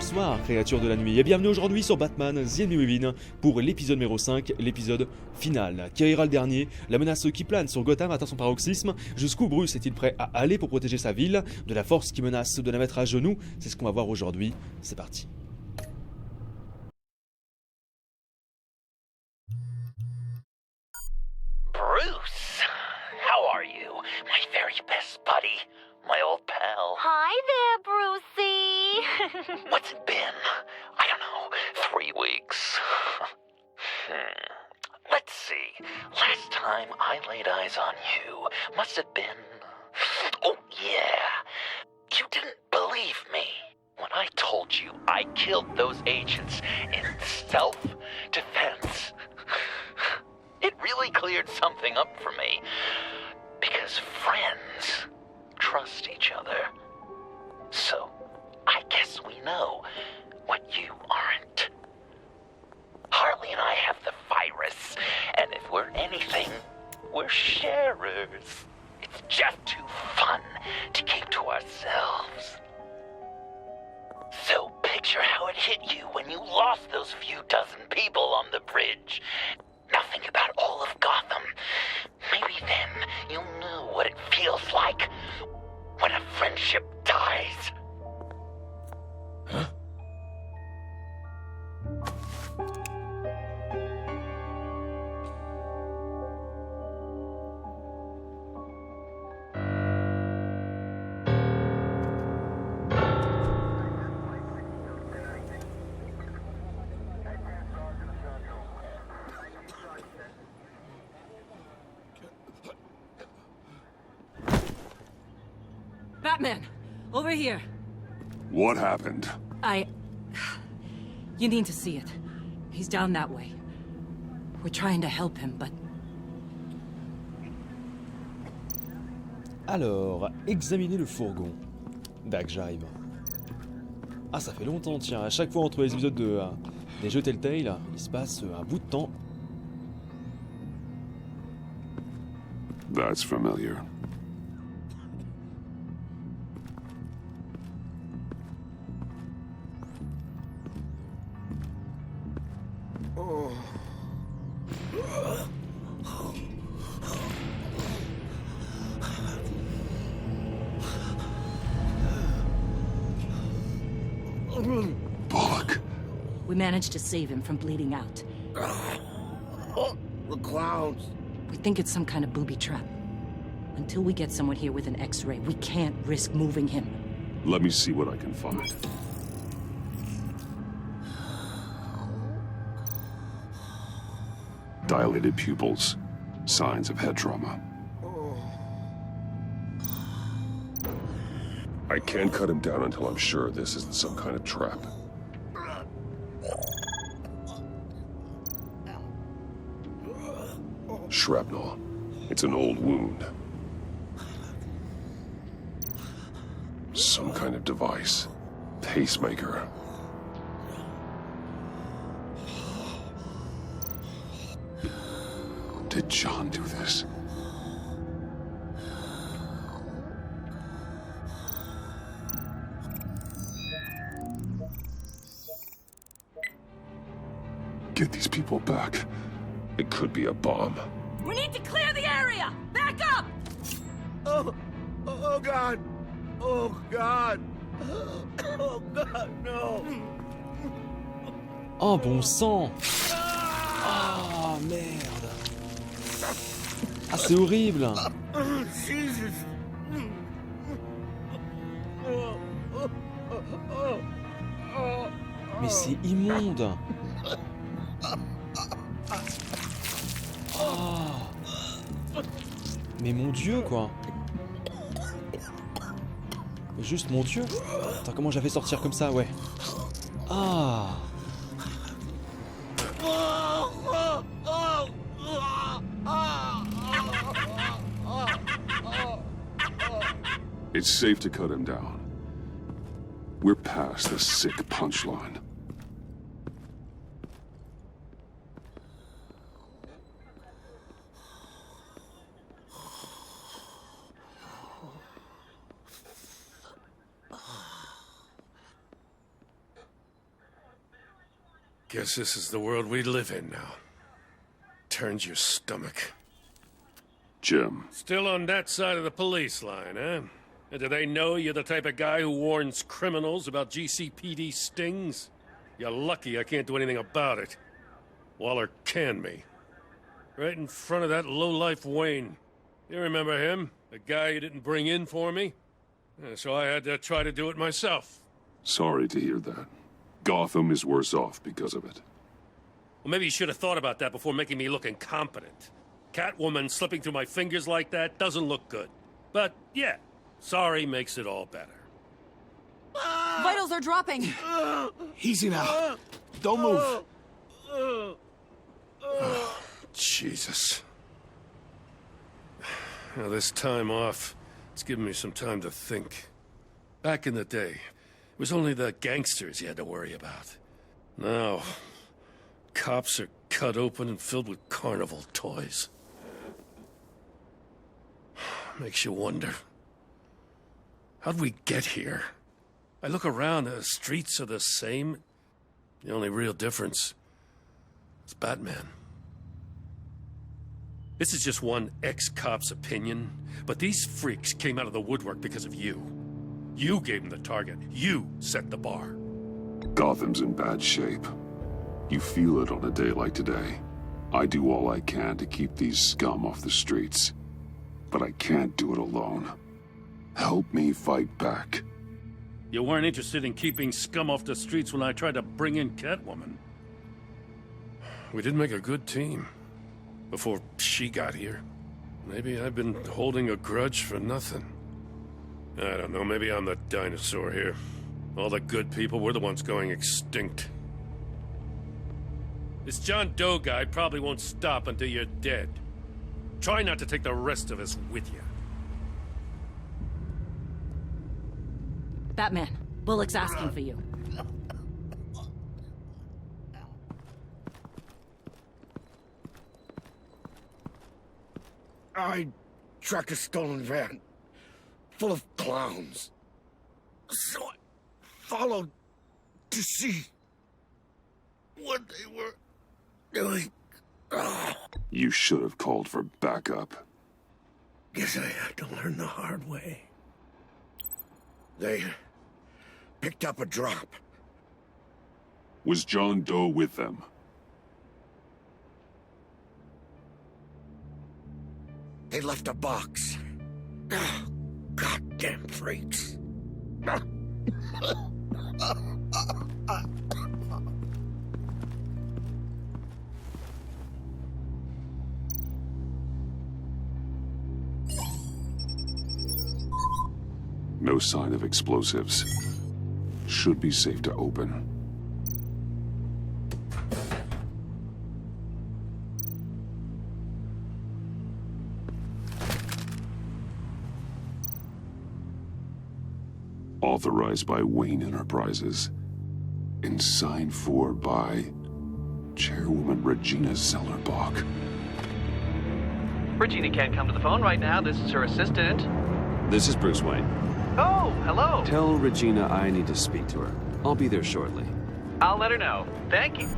Bonsoir créatures de la nuit et bienvenue aujourd'hui sur Batman The Enemy Within pour l'épisode numéro 5, l'épisode final. Qui rira le dernier? La menace qui plane sur Gotham atteint son paroxysme. Jusqu'où Bruce est-il prêt à aller pour protéger sa ville de la force qui menace de la mettre à genoux? C'est ce qu'on va voir aujourd'hui. C'est parti. Bruce, how are you? My very best buddy, my old pal. Hi there, Brucey. What's it been? I don't know, 3 weeks. Let's see. Last time I laid eyes on you must have been... Oh, yeah. You didn't believe me when I told you I killed those agents in self-defense. It really cleared something up for me. Because friends trust each other. So, I guess we know what you aren't. Harley and I have the virus, and if we're anything, we're sharers. It's just too fun to keep to ourselves. So picture how it hit you when you lost those few dozen people on the bridge. Now think about all of Gotham. Maybe then you'll know what it feels like when a friendship dies. Huh? Batman! Over here! What happened? You need to see it. He's down that way. We're trying to help him, but... Alors, examinez le fourgon. Dac, j'arrive. Ah, ça fait longtemps, tiens. À chaque fois entre les épisodes des jeux Telltale, il se passe un bout de temps. That's familiar. Bullock. we managed to save him from bleeding out. The clowns. We think it's some kind of booby trap. Until we get someone here with an X-ray, we can't risk moving him. Let me see what I can find. Dilated pupils. Signs of head trauma. I can't cut him down until I'm sure this isn't some kind of trap. Shrapnel. It's an old wound. Some kind of device. Pacemaker. Did John do this? Get these people back. It could be a bomb. We need to clear the area! Back up! Oh God! Oh God! Oh God, no! Oh, bon sang! Ah, merde! Ah, c'est horrible! Jesus! Mais c'est immonde! Ah. Mais mon Dieu, quoi! Juste mon Dieu! Attends, comment j'avais sortir comme ça, ouais? Ah! It's safe to cut him down. We're past the sick punchline. Guess this is the world we live in now. Turns your stomach. Jim, Still on that side of the police line, eh? And do they know you're the type of guy who warns criminals about GCPD stings? You're lucky I can't do anything about it. Waller canned me. Right in front of that lowlife Wayne. You remember him? The guy you didn't bring in for me? So I had to try to do it myself. sorry to hear that. Gotham is worse off because of it. Well, maybe you should have thought about that before making me look incompetent. Catwoman slipping through my fingers like that doesn't look good. But, yeah, sorry makes it all better. Vitals are dropping. Easy now. Don't move. Jesus. Now, this time off, it's given me some time to think. Back in the day, it was only the gangsters you had to worry about. Now, cops are cut open and filled with carnival toys. Makes you wonder. How'd we get here? I look around, the streets are the same. The only real difference is Batman. This is just one ex-cop's opinion, but these freaks came out of the woodwork because of you. You gave them the target. You set the bar. Gotham's in bad shape. You feel it on a day like today. I do all I can to keep these scum off the streets. But I can't do it alone. Help me fight back. You weren't interested in keeping scum off the streets when I tried to bring in Catwoman. We did make a good team. Before she got here. Maybe I've been holding a grudge for nothing. I don't know, maybe I'm the dinosaur here. All the good people, we're the ones going extinct. This John Doe guy probably won't stop until you're dead. Try not to take the rest of us with you. Batman, Bullock's asking for you. I tracked a stolen van full of clowns. So I followed to see what they were doing. You should have called for backup. Guess I had to learn the hard way. They picked up a drop. Was John Doe with them? They left a box. Goddamn freaks. No sign of explosives. Should be safe to open. Authorized by Wayne Enterprises. And signed for by Chairwoman Regina Zellerbach. Regina can't come to the phone right now. This is her assistant. This is Bruce Wayne. Oh, hello. Tell Regina I need to speak to her. I'll be there shortly. I'll let her know. Thank you.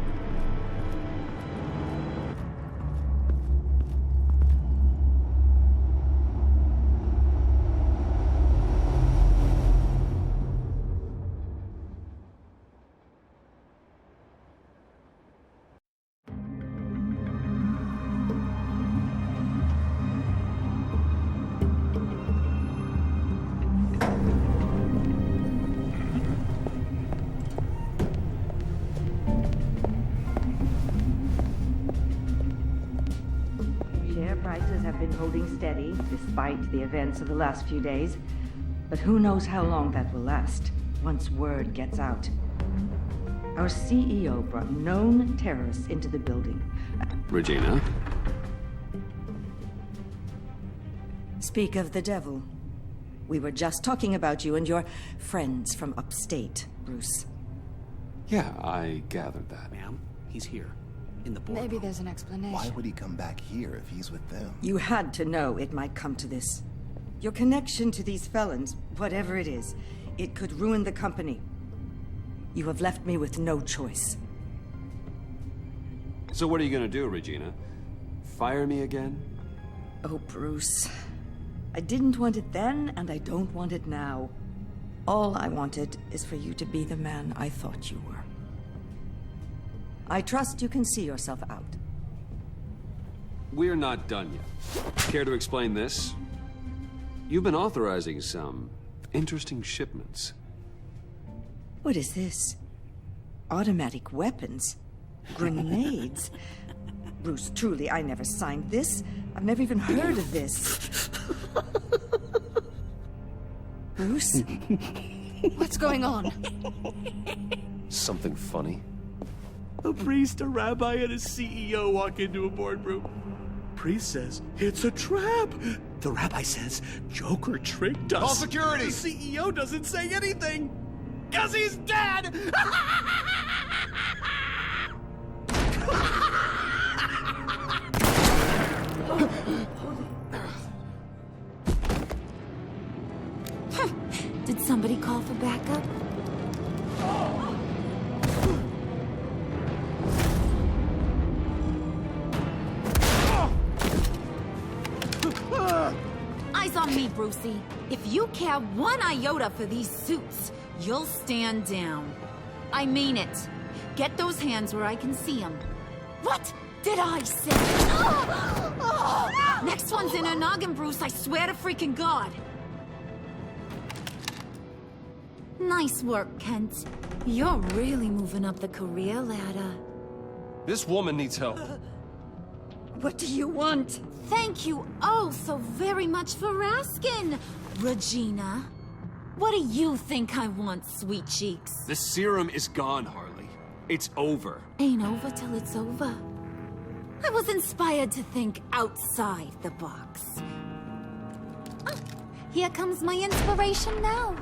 Prices have been holding steady despite the events of the last few days. But who knows how long that will last once word gets out. Our CEO brought known terrorists into the building. Regina? Speak of the devil. We were just talking about you and your friends from upstate, Bruce. Yeah, I gathered that. Ma'am, he's here. In the boardroom. Maybe there's an explanation. Why would he come back here if he's with them? You had to know it might come to this. Your connection to these felons, whatever it is, it could ruin the company. You have left me with no choice. So what are you gonna do, Regina? Fire me again? Oh, Bruce. I didn't want it then, and I don't want it now. All I wanted is for you to be the man I thought you were. I trust you can see yourself out. We're not done yet. Care to explain this? You've been authorizing some interesting shipments. What is this? Automatic weapons? Grenades? Bruce, truly, I never signed this. I've never even heard of this. Bruce? What's going on? Something funny? A priest, a rabbi, and a CEO walk into a boardroom. Priest says, it's a trap. The rabbi says, Joker tricked us. Call security! The CEO doesn't say anything. 'Cause he's dead! Did somebody call for backup? Eyes on me, Brucey. If you care one iota for these suits, you'll stand down. I mean it. Get those hands where I can see them. What did I say? Next one's in her noggin, Bruce. I swear to freaking God. Nice work, Kent. You're really moving up the career ladder. This woman needs help. What do you want? Thank you oh so very much for asking, Regina. What do you think I want, sweet cheeks? The serum is gone, Harley. It's over. Ain't over till it's over. I was inspired to think outside the box. Ah, here comes my inspiration now.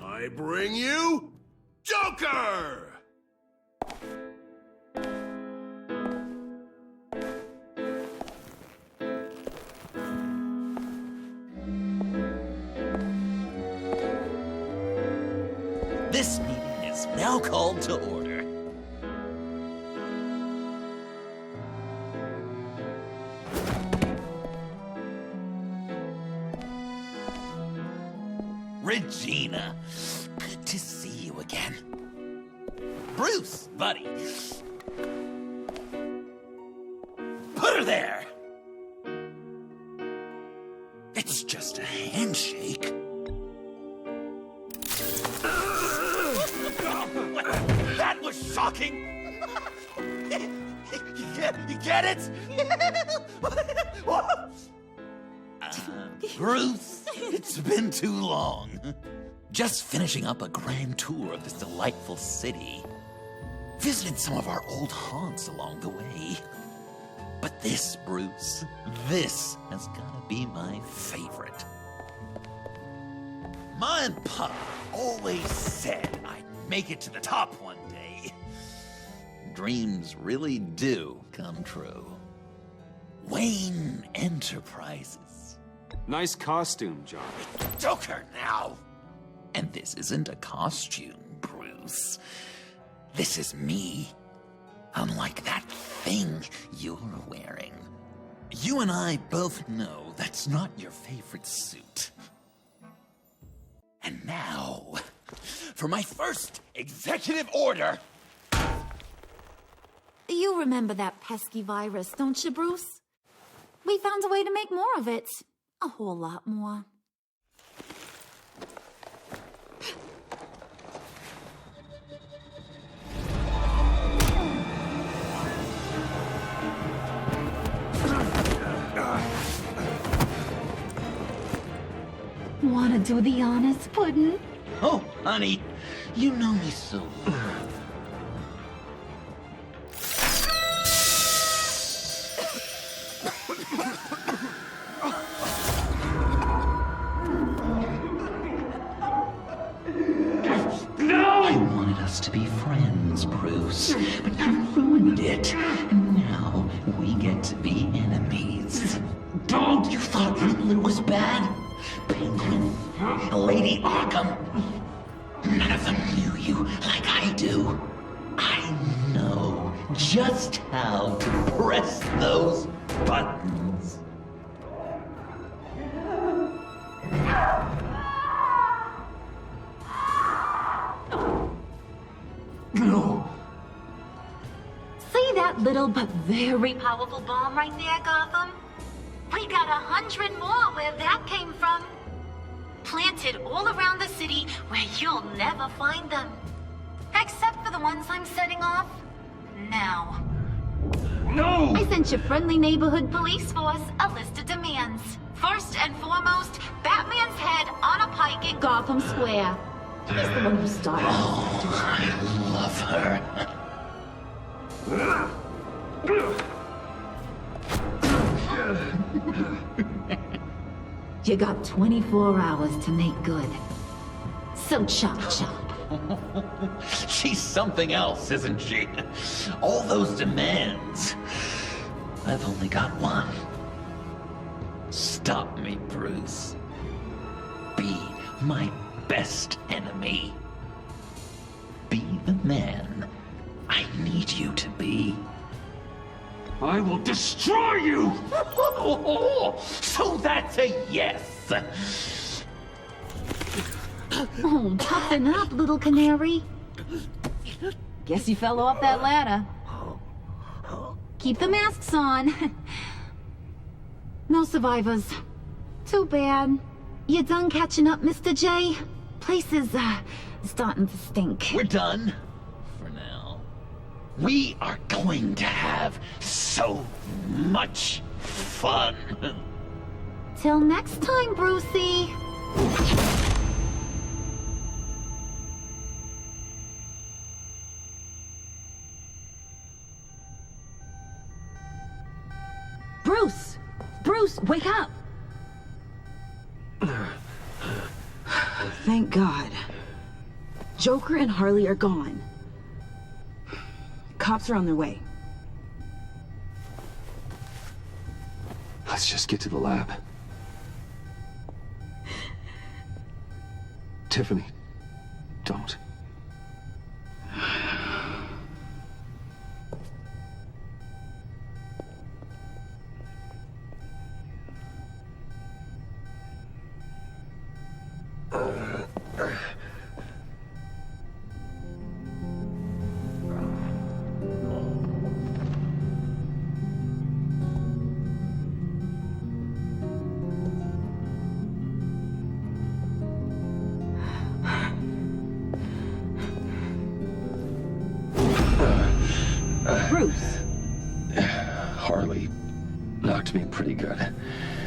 I bring you Joker! This meeting is now called to order. Regina, good to see you again. Bruce, buddy. Put her there. It's just a handshake. That was shocking! You get it? Bruce, it's been too long. Just finishing up a grand tour of this delightful city. Visited some of our old haunts along the way. But this, Bruce, this has gotta be my favorite. Ma and Pa always said I'd make it to the top one day. Dreams really do come true. Wayne Enterprises. Nice costume, John. Joker now! And this isn't a costume, Bruce. This is me. Unlike that thing you're wearing. You and I both know that's not your favorite suit. And now, for my first executive order. You remember that pesky virus, don't you, Bruce? We found a way to make more of it. A whole lot more. Wanna do the honors, Puddin'? Oh, honey, you know me so well. I wanted us to be friends, Bruce, but you ruined it. And now we get to be enemies. Dog, you thought Riddler was bad? Penguin, Lady Arkham. None of them knew you like I do. I know just how to press those buttons. No. See that little but very powerful bomb right there, Gotham? We got 100 more where that came from. Planted all around the city where you'll never find them. Except for the ones I'm setting off now. No! I sent your friendly neighborhood police force a list of demands. First and foremost, Batman's head on a pike in Gotham Square. He's the one who started. Oh, I love her. You got 24 hours to make good. So chop chop. She's something else, isn't she? All those demands. I've only got one. Stop me, Bruce. Be my best enemy. Be the man I need you to be. I will destroy you! So that's a yes! Oh, toughen up, little canary. Guess you fell off that ladder. Keep the masks on. No survivors. Too bad. You done catching up, Mr. J? Place is, starting to stink. We're done. For now. We are going to have so much fun. Till next time, Brucey. Bruce! Bruce, wake up! Thank God. Joker and Harley are gone. Cops are on their way. Let's just get to the lab. Tiffany, don't. Bruce! Harley knocked me pretty good.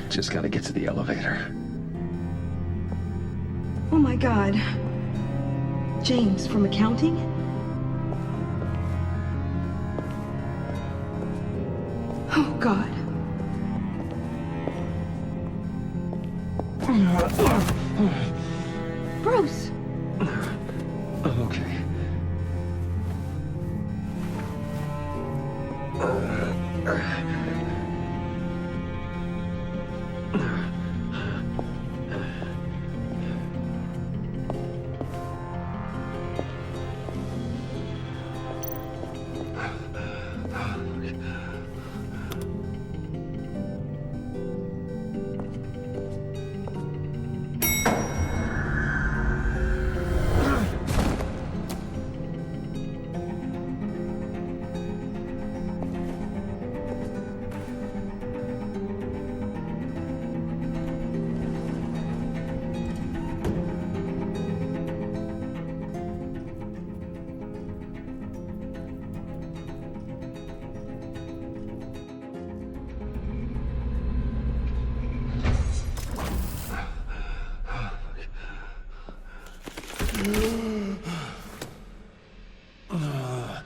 Just gotta get to the elevator. Oh my God. James from accounting? Oh God. Bruce! I'm okay.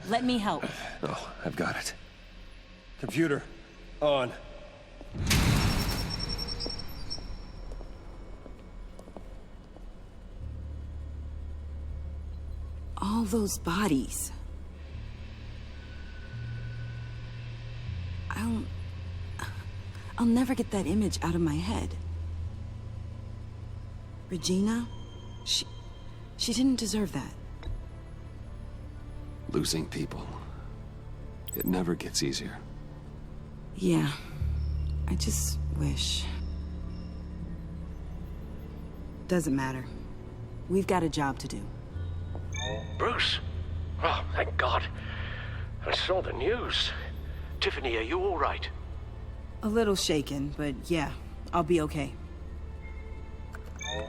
Let me help. Oh, I've got it. Computer, on. All those bodies. I'll never get that image out of my head. Regina, she didn't deserve that. Losing people. It never gets easier. Yeah. I just wish. Doesn't matter. We've got a job to do. Bruce? Oh, thank God. I saw the news. Tiffany, are you all right? A little shaken, but yeah, I'll be okay.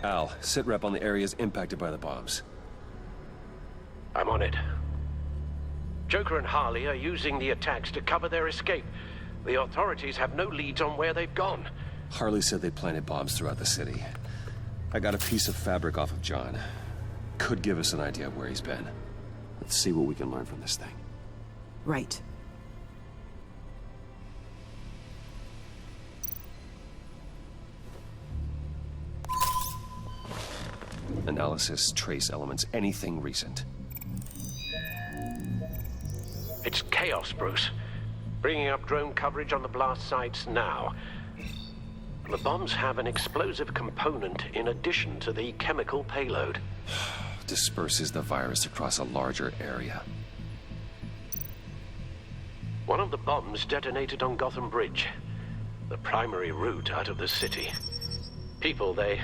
Al, sit rep on the areas impacted by the bombs. I'm on it. Joker and Harley are using the attacks to cover their escape. The authorities have no leads on where they've gone. Harley said they planted bombs throughout the city. I got a piece of fabric off of John. Could give us an idea of where he's been. Let's see what we can learn from this thing. Right. Analysis, trace elements, anything recent. It's chaos, Bruce. Bringing up drone coverage on the blast sites now. The bombs have an explosive component in addition to the chemical payload. Disperses the virus across a larger area. One of the bombs detonated on Gotham Bridge, the primary route out of the city. People, they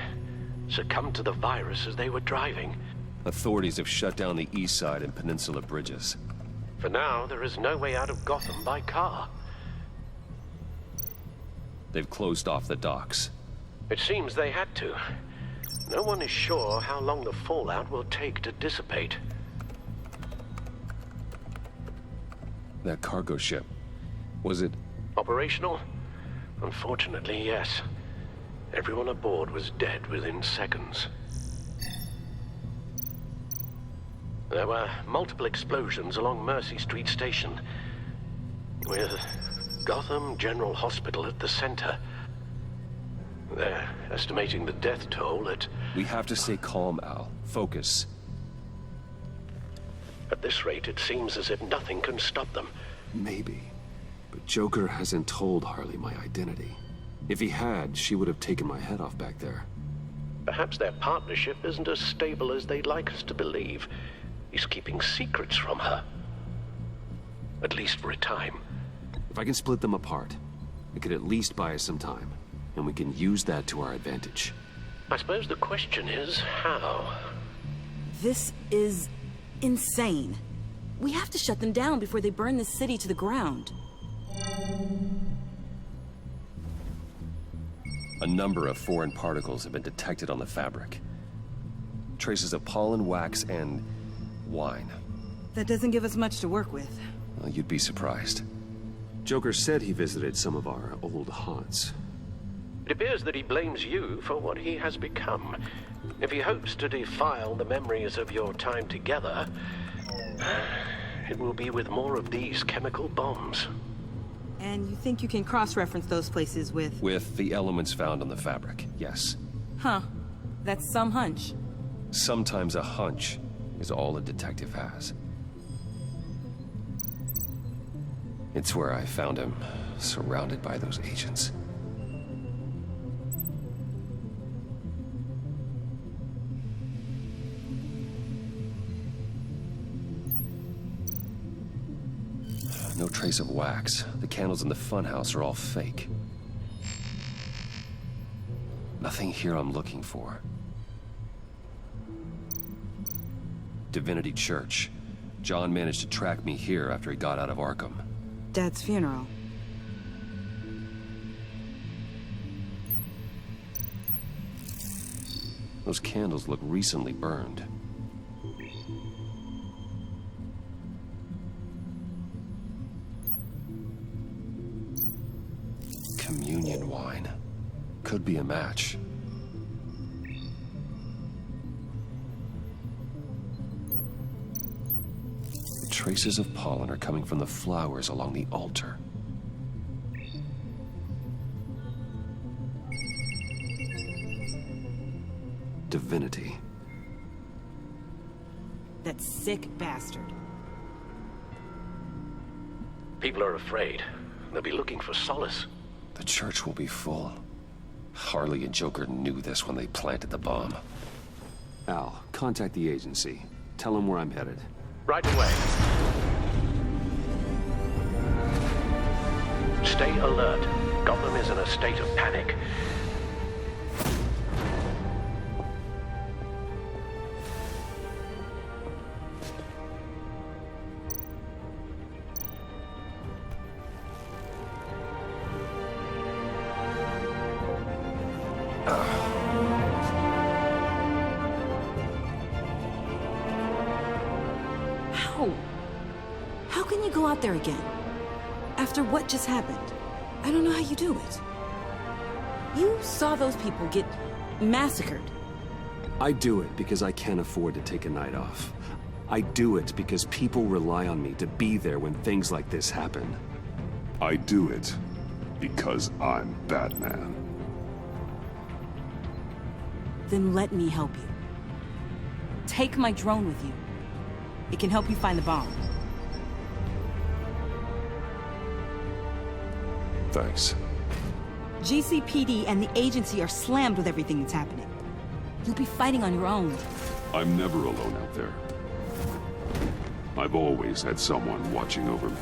succumbed to the virus as they were driving. Authorities have shut down the east side and peninsula bridges. For now, there is no way out of Gotham by car. They've closed off the docks. It seems they had to. No one is sure how long the fallout will take to dissipate. That cargo ship, was it... Operational? Unfortunately, yes. Everyone aboard was dead within seconds. There were multiple explosions along Mercy Street Station, with Gotham General Hospital at the center. They're estimating the death toll at... We have to stay calm, Al. Focus. At this rate, it seems as if nothing can stop them. Maybe. But Joker hasn't told Harley my identity. If he had, she would have taken my head off back there. Perhaps their partnership isn't as stable as they'd like us to believe. He's keeping secrets from her. At least for a time. If I can split them apart, it could at least buy us some time. And we can use that to our advantage. I suppose the question is, how? This is insane. We have to shut them down before they burn the city to the ground. A number of foreign particles have been detected on the fabric. Traces of pollen, wax, and wine. That doesn't give us much to work with. Well, you'd be surprised. Joker said he visited some of our old haunts. It appears that he blames you for what he has become. If he hopes to defile the memories of your time together, it will be with more of these chemical bombs. And you think you can cross-reference those places with... With the elements found on the fabric, yes. Huh. That's some hunch. Sometimes a hunch is all a detective has. It's where I found him, surrounded by those agents. No trace of wax. The candles in the funhouse are all fake. Nothing here I'm looking for. Divinity Church. John managed to track me here after he got out of Arkham. Dad's funeral. Those candles look recently burned. Communion wine. Could be a match. The traces of pollen are coming from the flowers along the altar. Divinity. That sick bastard. People are afraid. They'll be looking for solace. The church will be full. Harley and Joker knew this when they planted the bomb. Al, contact the agency. Tell them where I'm headed. Right away. Stay alert. Gotham is in a state of panic. How can you go out there again? After what just happened? I don't know how you do it. You saw those people get massacred. I do it because I can't afford to take a night off. I do it because people rely on me to be there when things like this happen. I do it because I'm Batman. Then let me help you. Take my drone with you. It can help you find the bomb. Thanks. GCPD and the agency are slammed with everything that's happening. You'll be fighting on your own. I'm never alone out there. I've always had someone watching over me.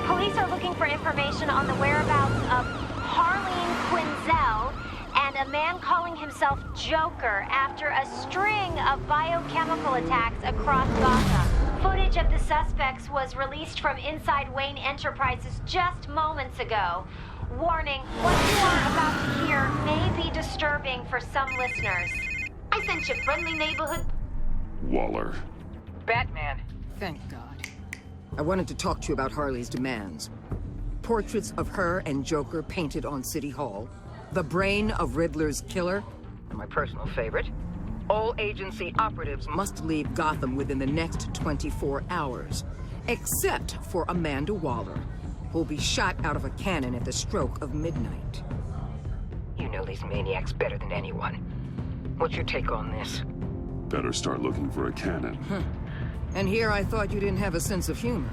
Police are looking for information on the whereabouts of Harleen Quinzel and a man calling himself Joker after a string of biochemical attacks across Gotham. Footage of the suspects was released from inside Wayne Enterprises just moments ago. Warning, what you are about to hear may be disturbing for some listeners. I sent you friendly neighborhood... Waller. Batman. Thank God. I wanted to talk to you about Harley's demands. Portraits of her and Joker painted on City Hall. The brain of Riddler's killer. And my personal favorite. All agency operatives must leave Gotham within the next 24 hours. Except for Amanda Waller, who'll be shot out of a cannon at the stroke of midnight. You know these maniacs better than anyone. What's your take on this? Better start looking for a cannon. And here I thought you didn't have a sense of humor.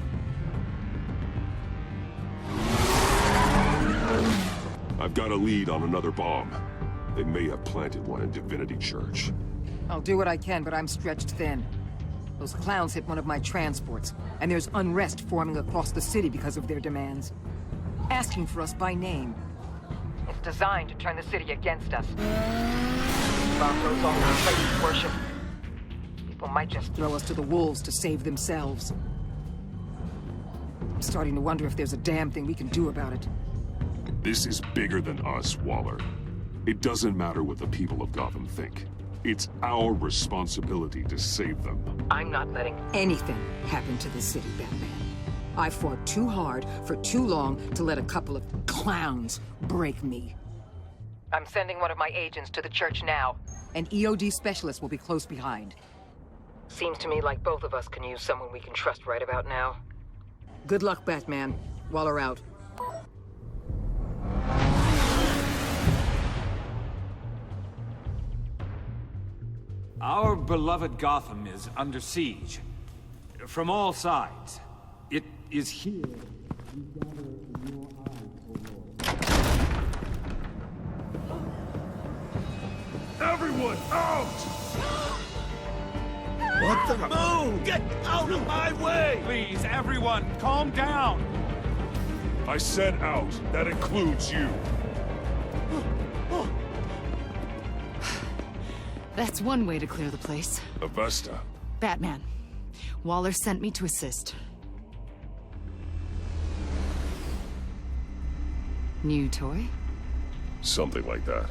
I've got a lead on another bomb. They may have planted one in Divinity Church. I'll do what I can, but I'm stretched thin. Those clowns hit one of my transports, and there's unrest forming across the city because of their demands. Asking for us by name. It's designed to turn the city against us. Broncos all over place worship. People might just throw us to the wolves to save themselves. I'm starting to wonder if there's a damn thing we can do about it. This is bigger than us, Waller. It doesn't matter what the people of Gotham think. It's our responsibility to save them. I'm not letting anything happen to this city, Batman. I fought too hard for too long to let a couple of clowns break me. I'm sending one of my agents to the church now. An EOD specialist will be close behind. Seems to me like both of us can use someone we can trust right about now. Good luck, Batman. Waller out. Our beloved Gotham is under siege. From all sides. It is here. Everyone, out! What the moon? Get out of my way! Please, everyone, calm down! I said out. That includes you. That's one way to clear the place. Avesta. Batman. Waller sent me to assist. New toy? Something like that.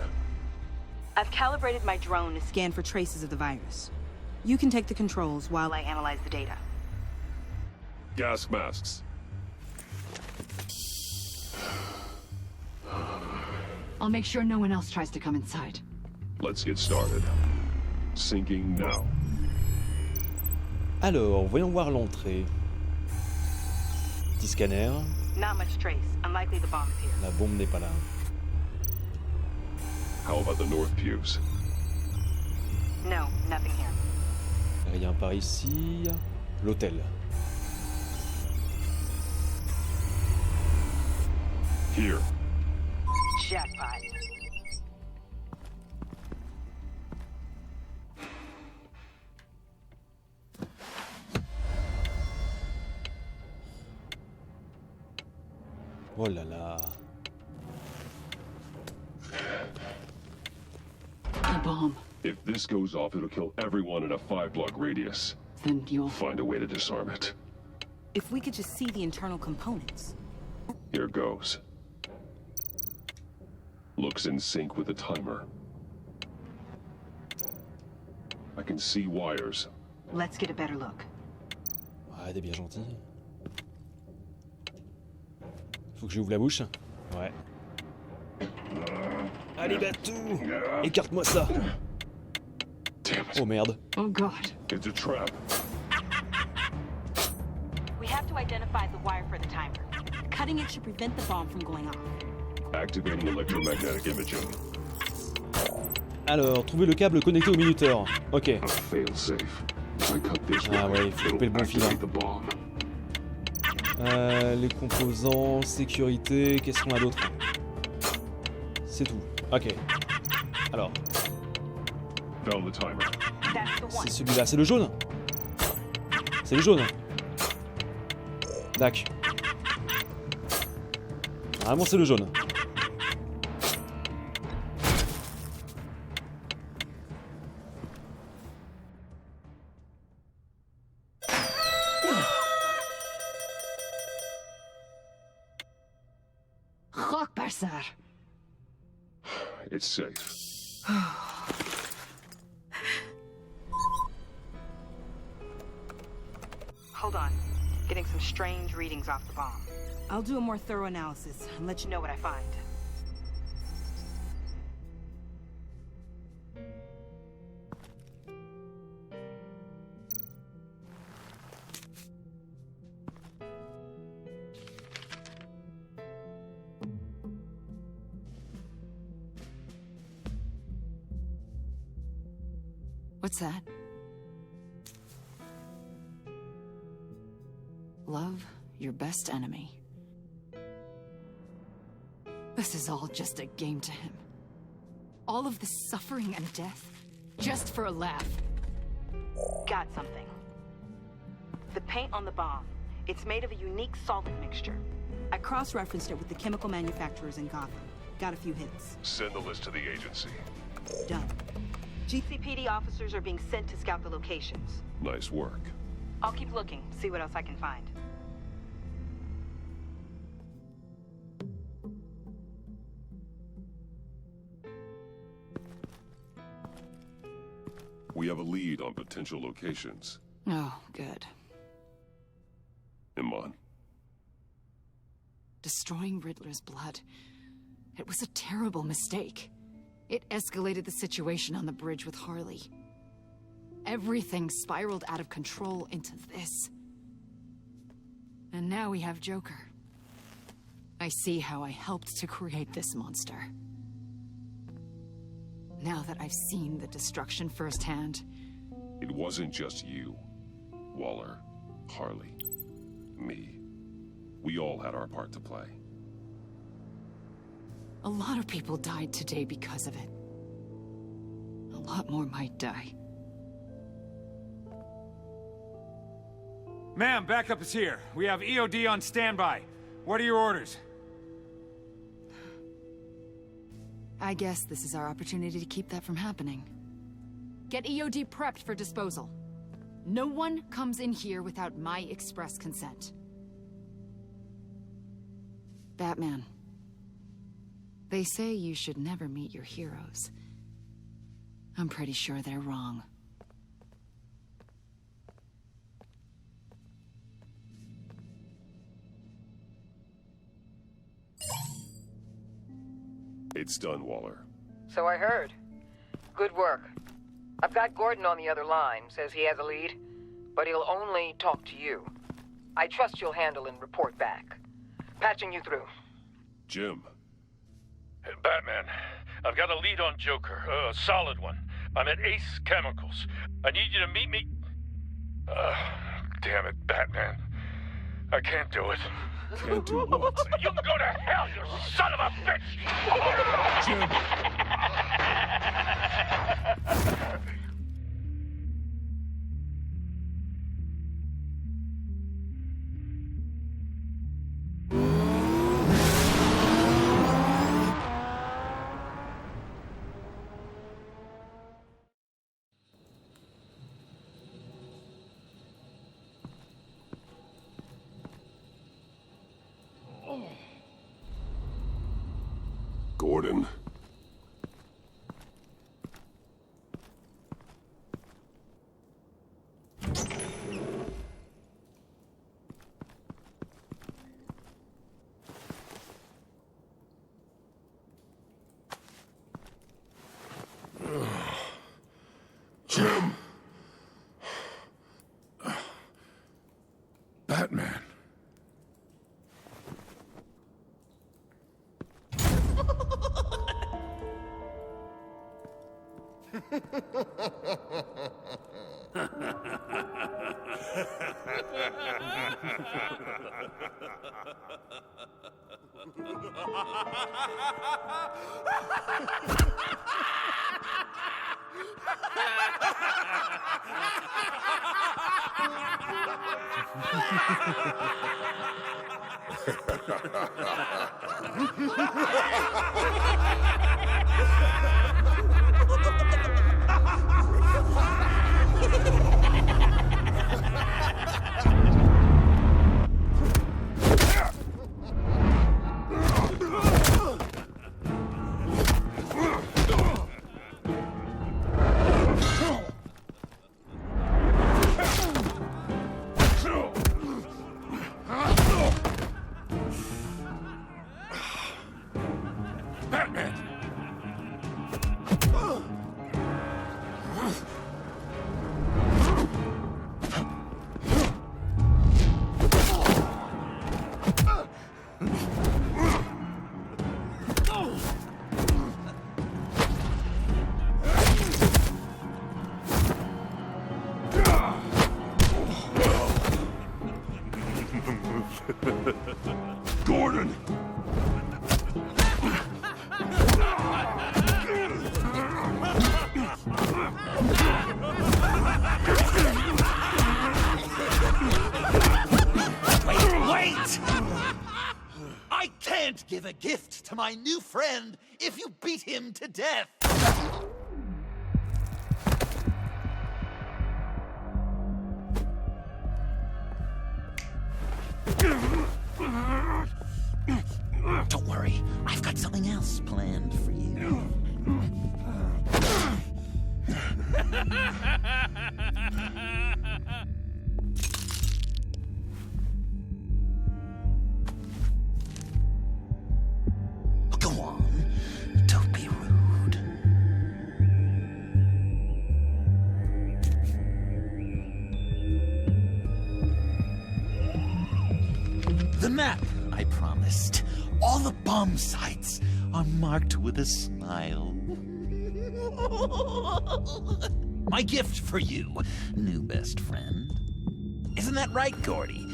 I've calibrated my drone to scan for traces of the virus. You can take the controls while I analyze the data. Gas masks. I'll make sure no one else tries to come inside. Let's get started. Syncing now. Alors, voyons voir l'entrée. Petit scanner. Not much trace. Unlikely the bomb is here. La bombe n'est pas là. How about the north pews? No, nothing here. Rien par ici. L'hôtel. Here. Jackpot. Oh là là. A bomb. If this goes off, it'll kill everyone in a 5-block radius. Then you'll Find a way to disarm it. If we could just see the internal components. Here goes. Looks in sync with the timer. I can see wires. Let's get a better look. Ouais, t'es bien gentil. Faut que j'ouvre la bouche. Ouais. Allez, Batou! Écarte-moi ça! Oh merde. Oh god. It's a trap. We have to identify the wire for the timer. Cutting it should prevent the bomb from going off. Activating electromagnetic imaging. Alors, trouver le câble connecté au minuteur. Ok. A fail-safe. If I cut this Ah wire, ouais, il faut couper le it'll bon fil. activate the bomb. Les composants, sécurité, qu'est-ce qu'on a d'autre? C'est tout. Ok. Alors, Found the timer. c'est celui-là, c'est le jaune? C'est le jaune. Dac. Vraiment, c'est le jaune. Rockbasser. It's safe. Hold on. Getting some strange readings off the bomb. I'll do a more thorough analysis and let you know what I find. What's that? Love your best enemy. This is all just a game to him. All of this suffering and death, just for a laugh. Got something. The paint on the bomb. It's made of a unique solvent mixture. I cross-referenced it with the chemical manufacturers in Gotham. Got a few hits. Send the list to the agency. Done. GCPD officers are being sent to scout the locations. Nice work. I'll keep looking, see what else I can find. We have a lead on potential locations. Oh, good. Iman. Destroying Riddler's blood. It was a terrible mistake. It escalated the situation on the bridge with Harley. Everything spiraled out of control into this. And now we have Joker. I see how I helped to create this monster. Now that I've seen the destruction firsthand... It wasn't just you. Waller, Harley, me. We all had our part to play. A lot of people died today because of it. A lot more might die. Ma'am, backup is here. We have EOD on standby. What are your orders? I guess this is our opportunity to keep that from happening. Get EOD prepped for disposal. No one comes in here without my express consent. Batman. They say you should never meet your heroes. I'm pretty sure they're wrong. It's done, Waller. So I heard. Good work. I've got Gordon on the other line, says he has a lead, but he'll only talk to you. I trust you'll handle and report back. Patching you through. Jim. Hey, Batman, I've got a lead on Joker, a solid one. I'm at Ace Chemicals. I need you to meet me... Damn it, Batman. I can't do it. Can't do what? You can go to hell, you son of a bitch! Jim! Gordon. Jim. Batman. Gordon! Wait! I can't give a gift to my new friend if you beat him to death! Don't worry, I've got something else planned for you. Go on, don't be rude. The map I promised. All the bomb sites are marked with a smile. My gift for you, new best friend. Isn't that right, Gordy?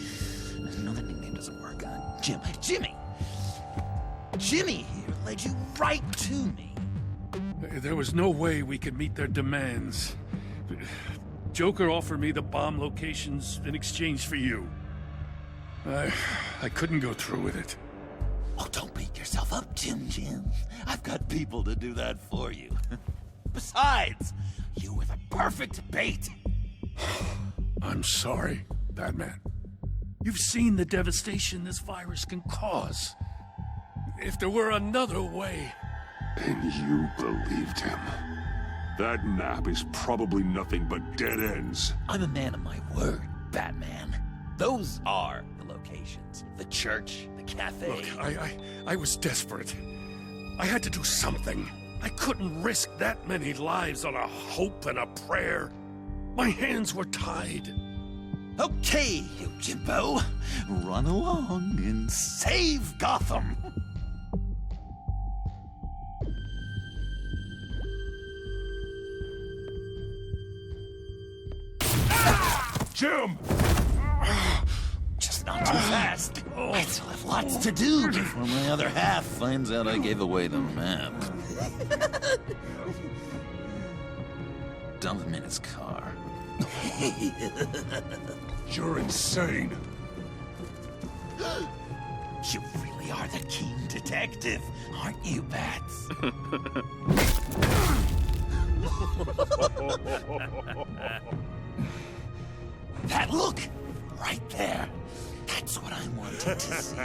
No, that nickname doesn't work. Jimmy! Jimmy here led you right to me. There was no way we could meet their demands. Joker offered me the bomb locations in exchange for you. I couldn't go through with it. Oh, don't beat yourself up, Jim. I've got people to do that for you. Besides, you were the perfect bait. I'm sorry, Batman. You've seen the devastation this virus can cause. If there were another way... And you believed him. That map is probably nothing but dead ends. I'm a man of my word, Batman. Those are the locations. The church, the cafe. Look, I was desperate. I had to do something. I couldn't risk that many lives on a hope and a prayer. My hands were tied. Okay, you Jimbo. Run along and save Gotham. Jim! Just not too fast. I still have lots to do before my other half finds out I gave away the map. Dump him in his car. You're insane. You really are the keen detective, aren't you, Bats? That look! Right there. That's what I wanted to see.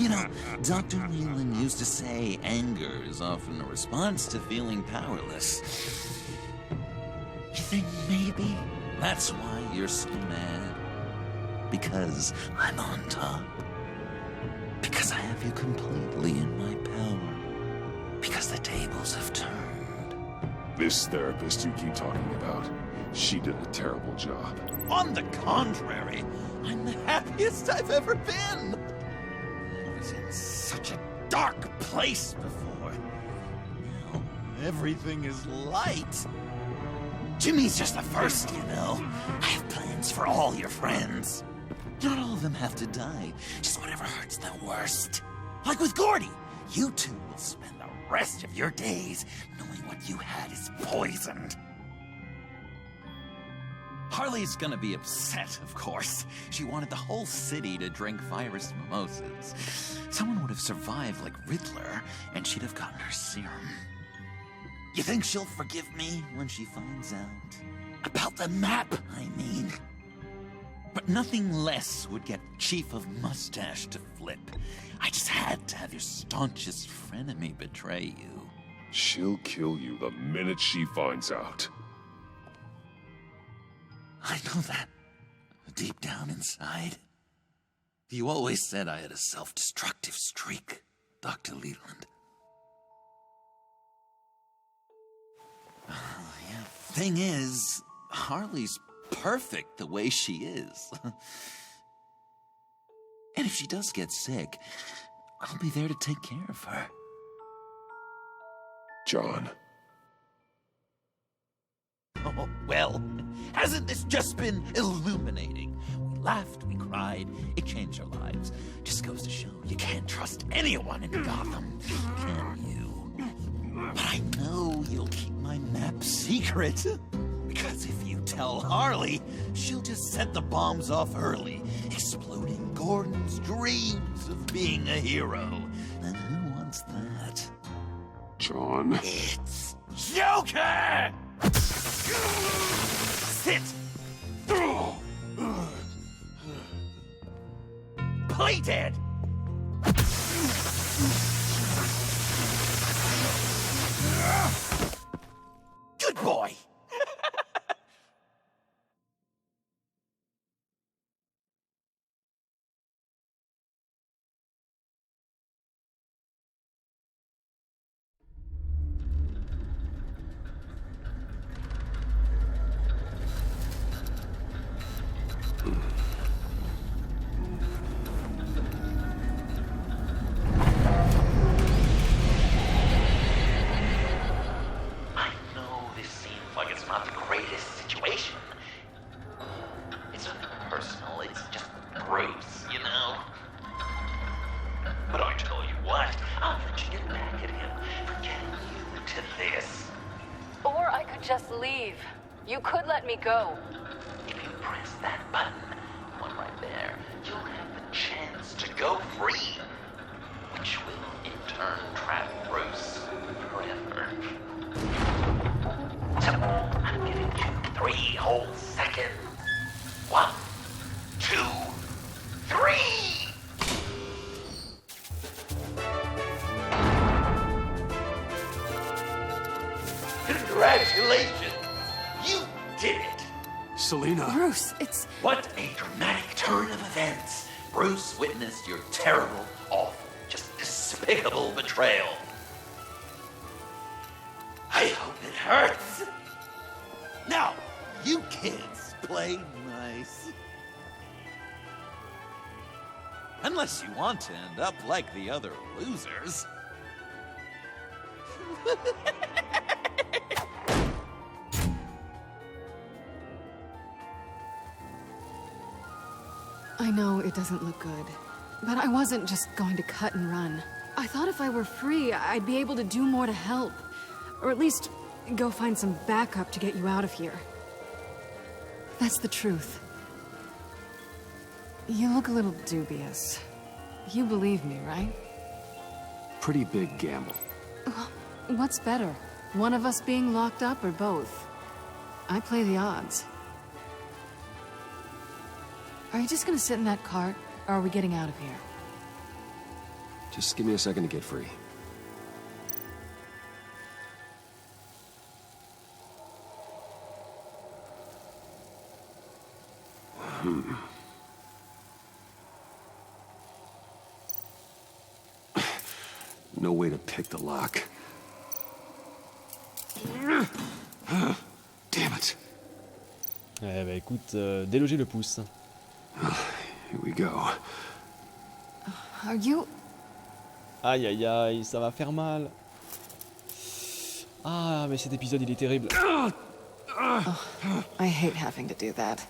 You know, Dr. Leland used to say anger is often a response to feeling powerless. You think maybe that's why you're so mad? Because I'm on top? Because I have you completely in my power? Because the tables have turned? This therapist you keep talking about, she did a terrible job. On the contrary, I'm the happiest I've ever been. I was in such a dark place before. Now everything is light. Jimmy's just the first, you know. I have plans for all your friends. Not all of them have to die, just whatever hurts the worst. Like with Gordy, you two will spend the rest of your days knowing what you had is poisoned. Harley's gonna be upset, of course. She wanted the whole city to drink virus mimosas. Someone would have survived like Riddler, and she'd have gotten her serum. You think she'll forgive me when she finds out? About the map, I mean. But nothing less would get Chief of Mustache to flip. I just had to have your staunchest frenemy betray you. She'll kill you the minute she finds out. I know that. Deep down inside. You always said I had a self-destructive streak, Dr. Leland. Yeah. Thing is, Harley's perfect the way she is. And if she does get sick, I'll be there to take care of her. John. Oh, well, hasn't this just been illuminating? We laughed, we cried, it changed our lives. Just goes to show you can't trust anyone in Gotham, can you? But I know you'll keep my map secret. Because if you tell Harley, she'll just set the bombs off early, exploding Gordon's dreams of being a hero. And who wants that? John. It's Joker! Sit! Play dead! Good boy! Just leave. You could let me go. If you press that button, one right there, you'll have the chance to go free, which will in turn trap Bruce forever. So, I'm giving you 3 whole seconds. 1, 2, 3! Congratulations! You did it! Selina. Bruce, it's... What a dramatic turn of events. Bruce witnessed your terrible, awful, just despicable betrayal. I hope it hurts. Now, you kids play nice. Unless you want to end up like the other losers. I know it doesn't look good, but I wasn't just going to cut and run. I thought if I were free, I'd be able to do more to help. Or at least go find some backup to get you out of here. That's the truth. You look a little dubious. You believe me, right? Pretty big gamble. What's better? One of us being locked up or both? I play the odds. Are you just gonna sit in that cart, or are we getting out of here? Just give me a second to get free. No way to pick the lock. Damn it. Eh bah écoute, déloger le pouce. Here we go. Are you... Aïe aïe aïe, ça va faire mal. Ah, mais cet épisode il est terrible. I hate having to do that.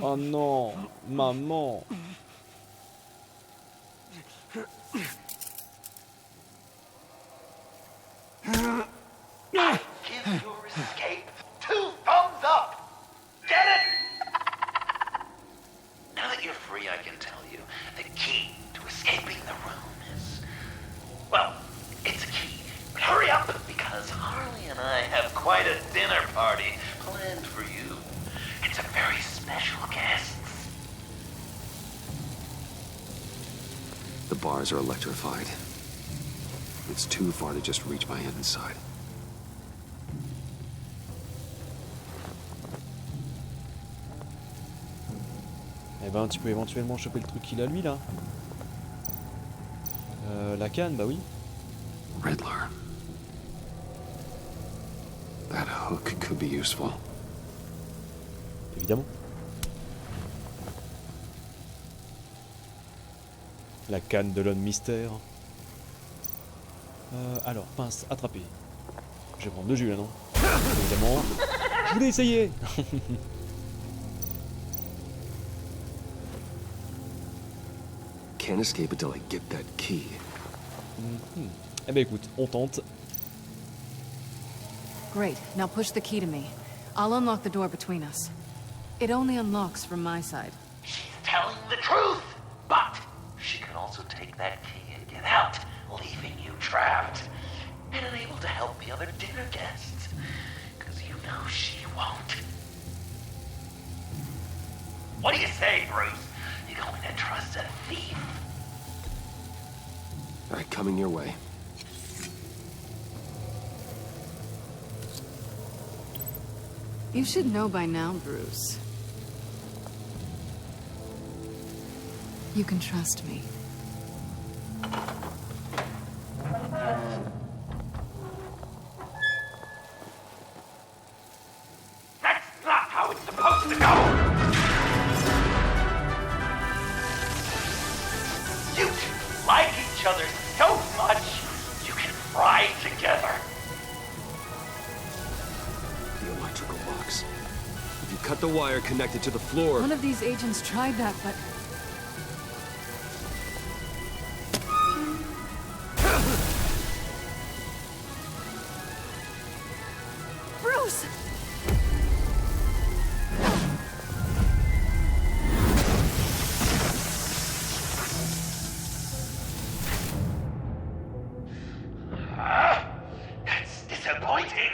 Oh non, maman. I give your escape 2 thumbs up! Get it? Now that you're free, I can tell you the key to escaping the room is... Well, it's a key. But hurry up, because Harley and I have quite a dinner party planned for you. It's a very special guest. The bars are electrified. It's too far to just reach my hand inside. Eh ben, tu peux éventuellement choper le truc qu'il a lui là. La canne, bah oui. Riddler. That hook could be useful. Évidemment. La canne de l'homme mystère. Alors, pince, attrapé. Je vais prendre 2 jus là, non? Évidemment. Je voulais essayer. Can't escape until I get that key. Eh ben écoute, on tente. Great, now push the key to me. I'll unlock the door between us. It only unlocks from my side. She's telling the truth, but she can also take that key and get out, leaving you trapped and unable to help the other dinner guests. Because you know she won't. What do you say, Bruce? You going to trust a thief? All right, coming your way. You should know by now, Bruce. You can trust me. That's not how it's supposed to go! You two like each other so much, you can fry together. The electrical box. If you cut the wire connected to the floor... One of these agents tried that, but... Bruce! That's disappointing.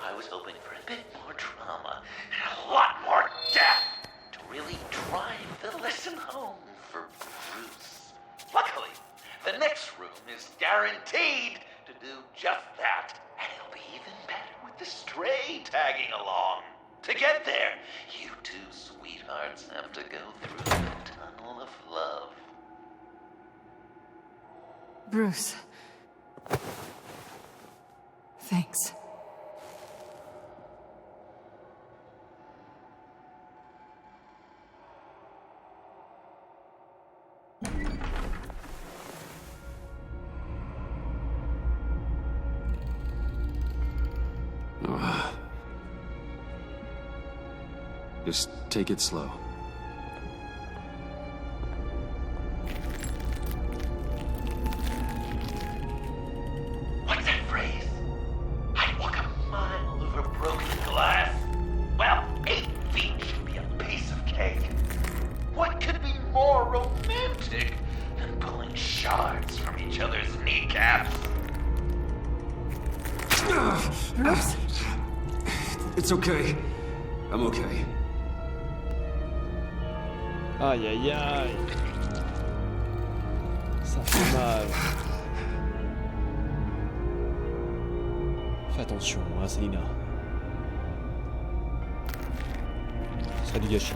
I was hoping for a bit more drama and a lot more death to really drive the lesson home for Bruce. Luckily, the next room is guaranteed to do just that. And it'll be even better with the stray tagging along. To get there, you two sweethearts have to go through the tunnel of love. Bruce. Thanks. Just take it slow. Bruce? It's okay. I'm okay. Aïe aïe aïe. Ça fait mal. Fais attention, hein, Selina. Ce serait du gâchis.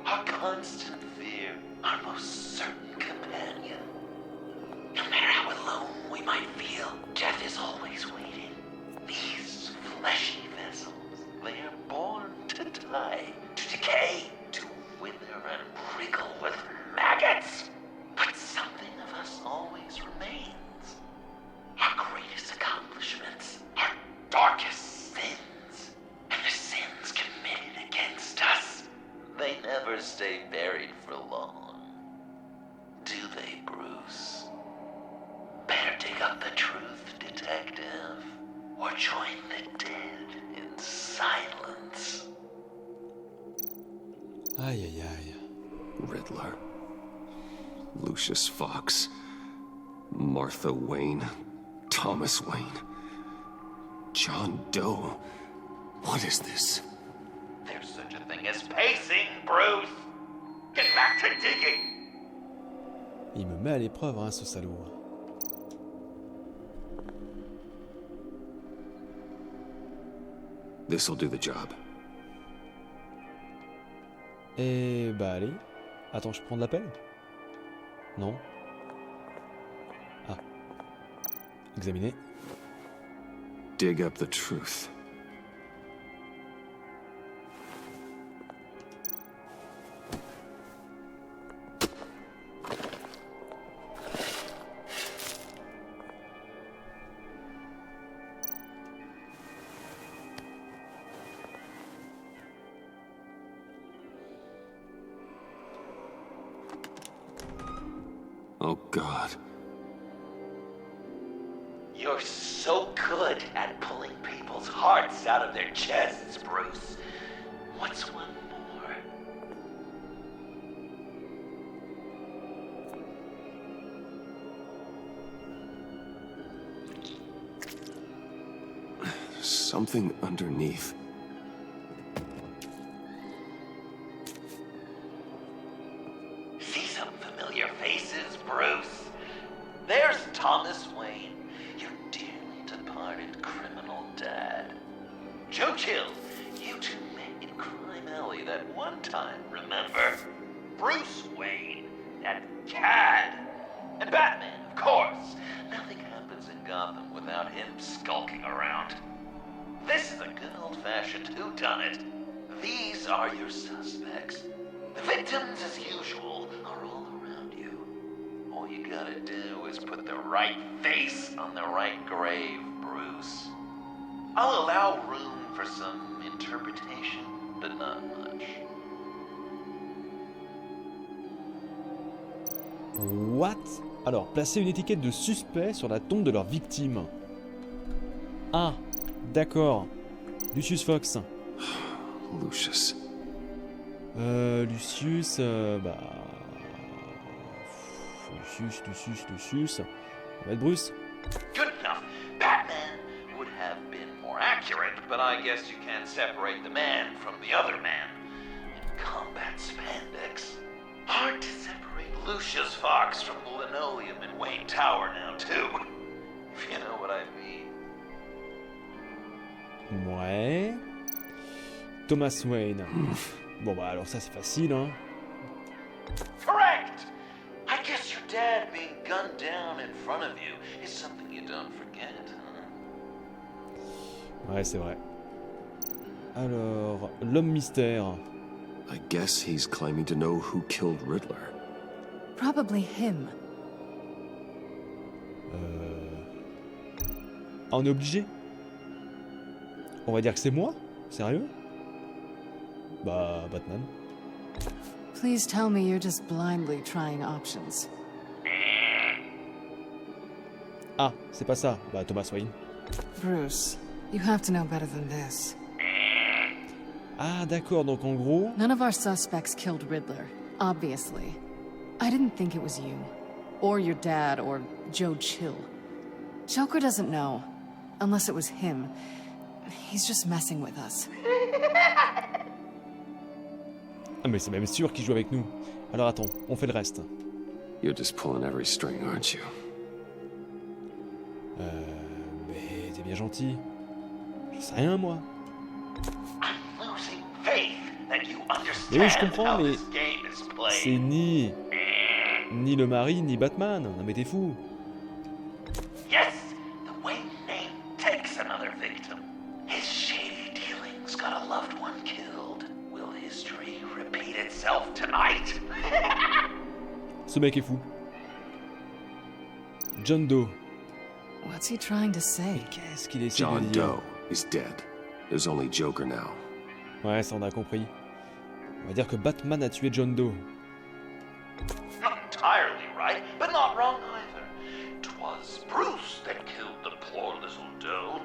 Our constant fear, our most certain companion. No matter how alone we might feel, death is always waiting. These fleshy vessels, they are born to die, to decay, to wither and wriggle with maggots. But something of us always remains. Our greatest accomplishments, our darkest sins, and the sins committed against us. They never stay buried for long. Do they, Bruce? Better dig up the truth, detective, or join the dead in silence. Aïe aïe aïe. Riddler. Lucius Fox. Martha Wayne. Thomas Wayne. John Doe. What is this? There's such a thing as pacing, Bruce! Get back to digging! Il me met à l'épreuve, hein, ce salaud. This'll do the job. Et bah allez. Attends, je prends de l'appel? Non. Ah. Examiner. Dig up the truth. Oh, God. You're so good at pulling people's hearts out of their chests, Bruce. What's one more? Something underneath. See some familiar faces, Bruce? There's Thomas Wayne, your dearly departed criminal dad. Joe Chill, you two met in Crime Alley that one time, remember? Bruce Wayne, that cad. And Batman, of course. Nothing happens in Gotham without him skulking around. This is a good old-fashioned whodunit. These are your suspects. The victims, as usual, are all around you. All you gotta do is put the right face on the right grave, Bruce. I'll allow room for some interpretation, but not much. What? Alors, placer une étiquette de suspect sur la tombe de leur victime. Ah, d'accord. Lucius Fox. Lucius. Lucius, bah... Lucius... On va être Bruce. Good enough. Batman would have been more accurate, but I guess you can't separate the man from the other man. In combat spandex. Hard to separate Lucius Fox from the linoleum in Wayne Tower now, too. If you know what I mean. Ouais. Thomas Wayne. Bon bah alors ça c'est facile, hein. Correct! I guess your dad being gunned down in front of you is something you don't forget, huh? Ouais, c'est vrai. Alors, l'homme mystère. I guess he's claiming to know who killed Riddler. Probably him. Ah, on est obligé? On va dire que c'est moi? Sérieux? Bah, Batman. Please tell me you're just blindly trying options. Ah, c'est pas ça. Bah, Thomas Wayne. Bruce, you have to know better than this. Ah, d'accord, donc en gros... None of our suspects killed Riddler, obviously. I didn't think it was you. Or your dad, or Joe Chill. Joker doesn't know. Unless it was him. He's just messing with us. Ah, mais c'est même sûr qu'il joue avec nous. Alors attends, on fait le reste. You're just pulling every string, aren't you? Mais t'es bien gentil. Je sais rien, moi. Mais oui, je comprends, mais... C'est ni le mari, ni Batman. Non mais t'es fou. Yes, the way Nate takes another victim. His shady dealings got a loved one killed. Will history repeat itself tonight? Ce mec est fou. John Doe. What's he trying to say? Qu'est-ce qu'il essaie de John dire? Doe is dead. There's only Joker now. Ouais, ça on a compris. On va dire que Batman a tué John Doe. Not entirely right, but not wrong either. 'Twas Bruce that killed the poor little Doe.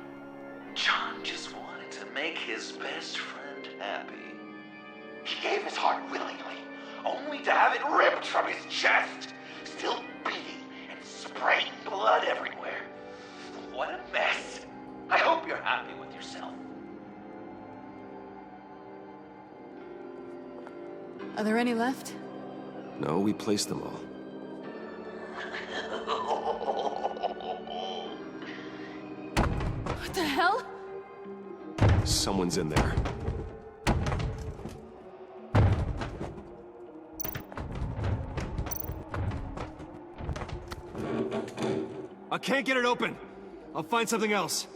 John just wanted to make his best friend happy. He gave his heart willingly, only to have it ripped from his chest, still beating and spraying blood everywhere. What a mess. I hope you're happy with yourself. Are there any left? No, we placed them all. What the hell? Someone's in there. I can't get it open. I'll find something else.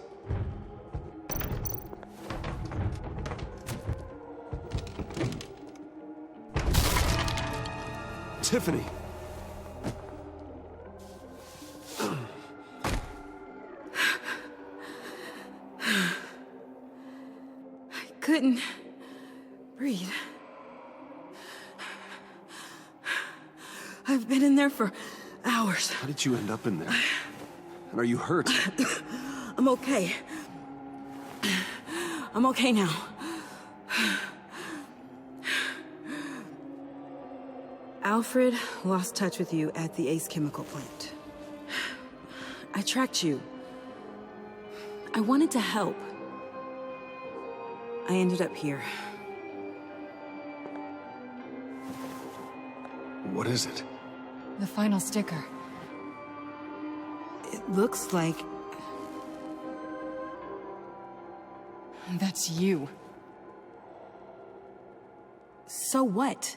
Tiffany. I couldn't breathe. I've been in there for hours. How did you end up in there? And are you hurt? I'm okay. I'm okay now. Alfred lost touch with you at the Ace Chemical plant. I tracked you. I wanted to help. I ended up here. What is it? The final sticker. It looks like... That's you. So what?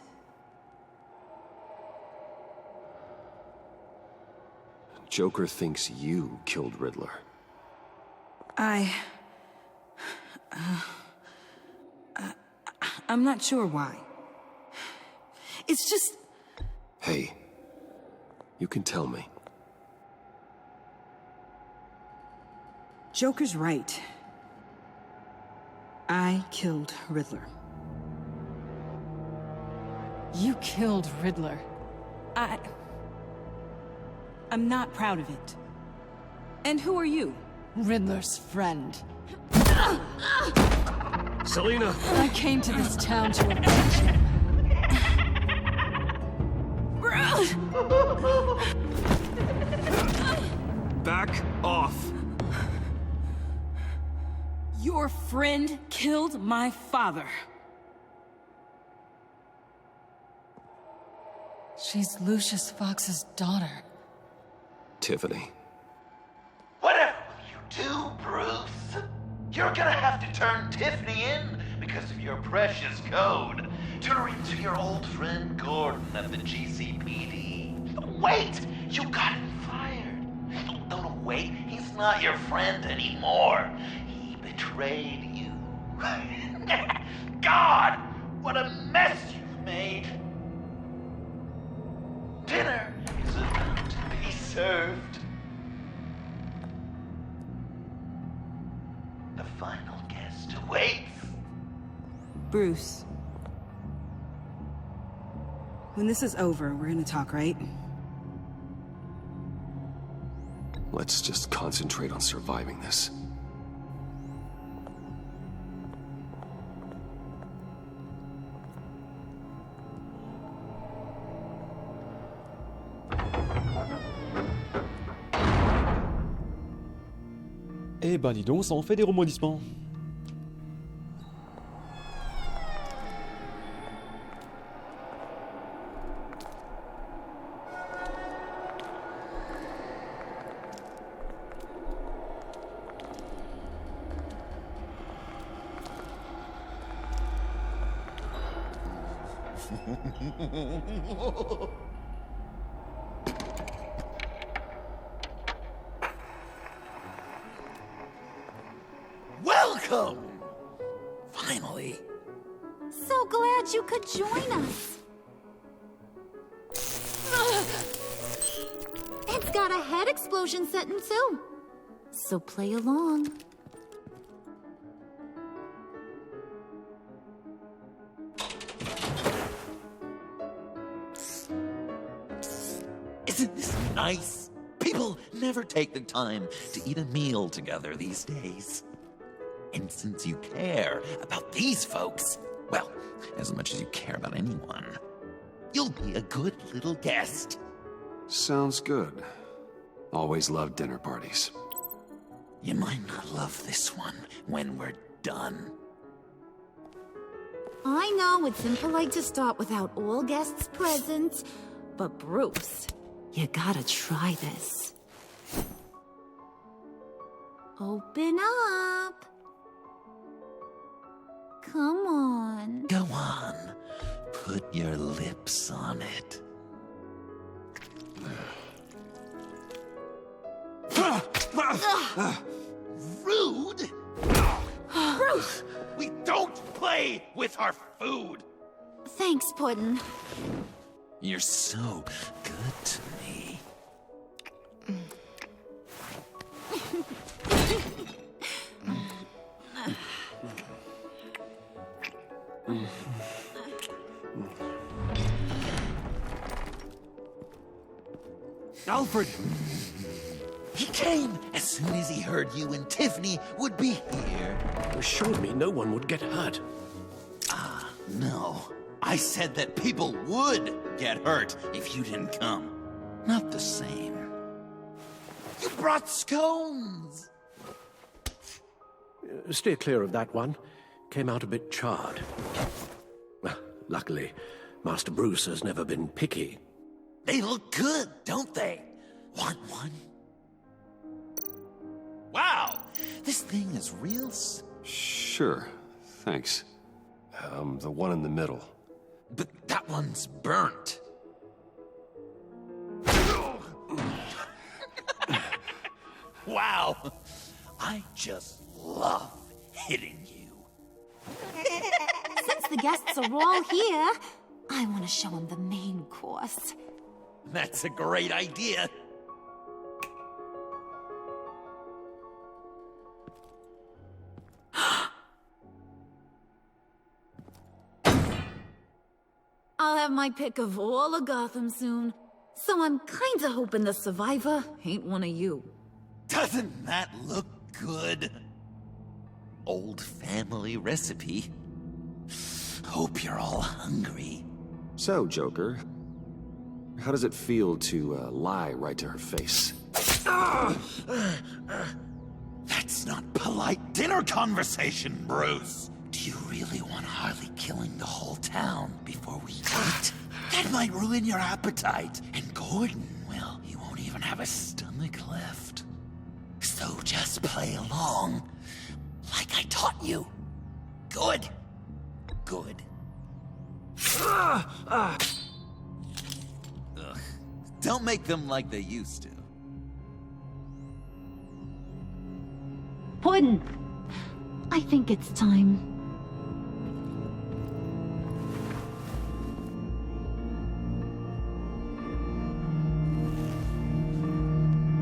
Joker thinks you killed Riddler. I'm not sure why. It's just... Hey, you can tell me. Joker's right. I killed Riddler. You killed Riddler. I'm not proud of it. And who are you? Riddler's friend. Selina! I came to this town to avenge him. Back off! Your friend killed my father. She's Lucius Fox's daughter. Tiffany. Whatever will you do, Bruce? You're gonna have to turn Tiffany in because of your precious code. Turn her into your old friend Gordon at the GCPD. Wait! You got him fired. No, wait. He's not your friend anymore. He betrayed you. God! What a mess you've made. Dinner is about to be served. The final guest awaits. Bruce. When this is over, we're gonna talk, right? Let's just concentrate on surviving this. Eh ben dis donc, ça en fait des rebondissements. Welcome! Finally. So glad you could join us. It's got a head explosion setting too. So play along. Isn't this nice? People never take the time to eat a meal together these days. And since you care about these folks, well, as much as you care about anyone, you'll be a good little guest. Sounds good. Always loved dinner parties. You might not love this one when we're done. I know it's impolite to start without all guests present, but Bruce, you gotta try this. Open up. Come on. Go on. Put your lips on it. Rude! Bruce! We don't play with our food! Thanks, Puddin'. You're so good to me. Alfred! He came as soon as he heard you and Tiffany would be here. You assured me no one would get hurt. No. I said that people would get hurt if you didn't come. Not the same. You brought scones! Steer clear of that one. Came out a bit charred. Luckily, Master Bruce has never been picky. They look good, don't they? Want one? Wow! This thing is real Sure, thanks. The one in the middle. But that one's burnt. Wow! I just love hitting you. Since the guests are all here, I want to show them the main course. That's a great idea. I'll have my pick of all of Gotham soon, so I'm kinda hoping the survivor ain't one of you. Doesn't that look good? Old family recipe. Hope you're all hungry. So, Joker, how does it feel to lie right to her face? That's not polite dinner conversation, Bruce. Do you really want Harley killing the whole town before we eat? That might ruin your appetite. And Gordon, well, he won't even have a stomach left. So just play along, like I taught you. Good. Good. Ugh. Don't make them like they used to. Puddin', I think it's time.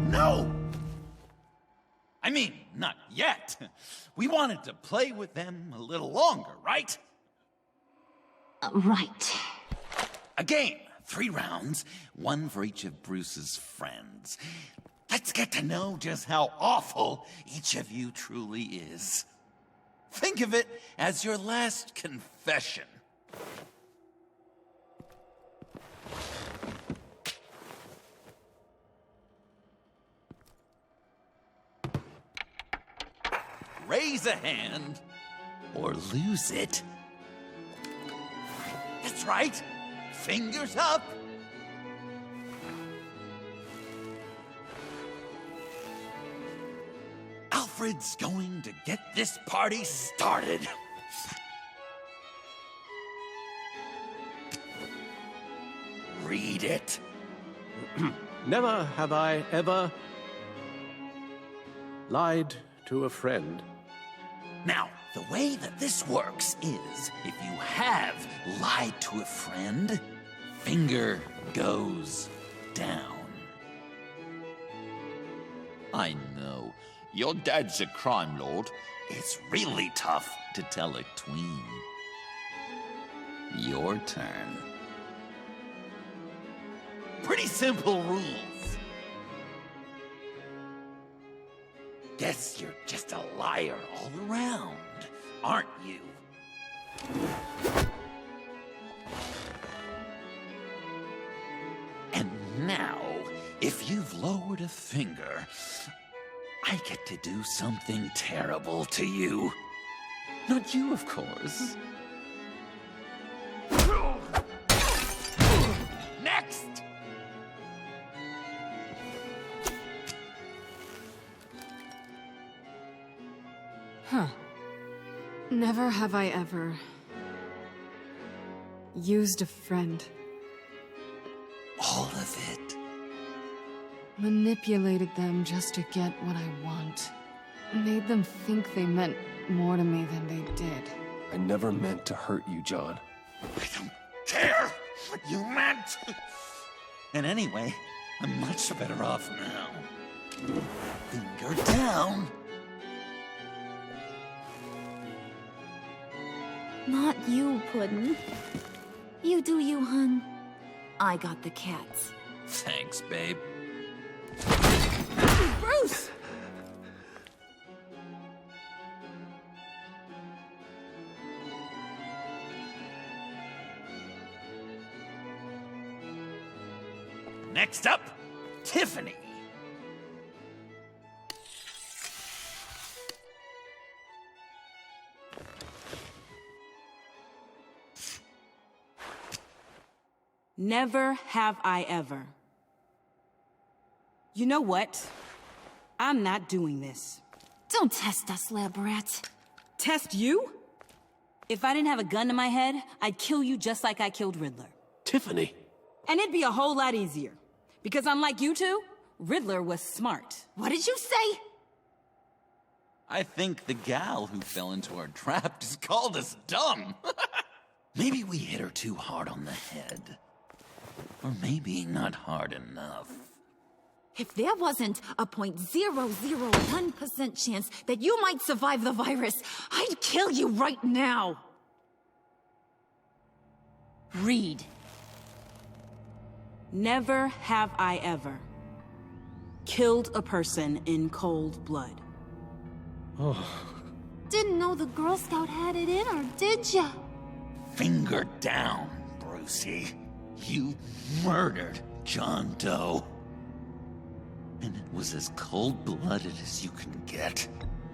No! I mean, not yet. We wanted to play with them a little longer, right? Right. A game. 3 rounds, 1 for each of Bruce's friends. Let's get to know just how awful each of you truly is. Think of it as your last confession. Raise a hand, or lose it. That's right. Fingers up. Alfred's going to get this party started. Read it. Never have I ever lied to a friend. Now, the way that this works is, if you have lied to a friend, finger goes down. I know, your dad's a crime lord. It's really tough to tell a tween. Your turn. Pretty simple rules. Guess you're just a liar all around, aren't you? And now, if you've lowered a finger, I get to do something terrible to you. Not you, of course. Next! Huh. Never have I ever used a friend. All of it. Manipulated them just to get what I want. Made them think they meant more to me than they did. I never meant to hurt you, John. I don't care what you meant. And anyway, I'm much better off now. Finger down. Not you, Puddin'. You do you, hun. I got the cats. Thanks, babe. Bruce! Next up, Tiffany. Never have I ever. You know what? I'm not doing this. Don't test us, lab rat. Test you? If I didn't have a gun to my head, I'd kill you just like I killed Riddler. Tiffany. And it'd be a whole lot easier. Because unlike you two, Riddler was smart. What did you say? I think the gal who fell into our trap just called us dumb. Maybe we hit her too hard on the head. Or maybe not hard enough. If there wasn't a 0.001% chance that you might survive the virus, I'd kill you right now. Read. Never have I ever killed a person in cold blood. Didn't know the Girl Scout had it in her, did ya? Finger down, Brucey. You murdered John Doe. And it was as cold-blooded as you can get.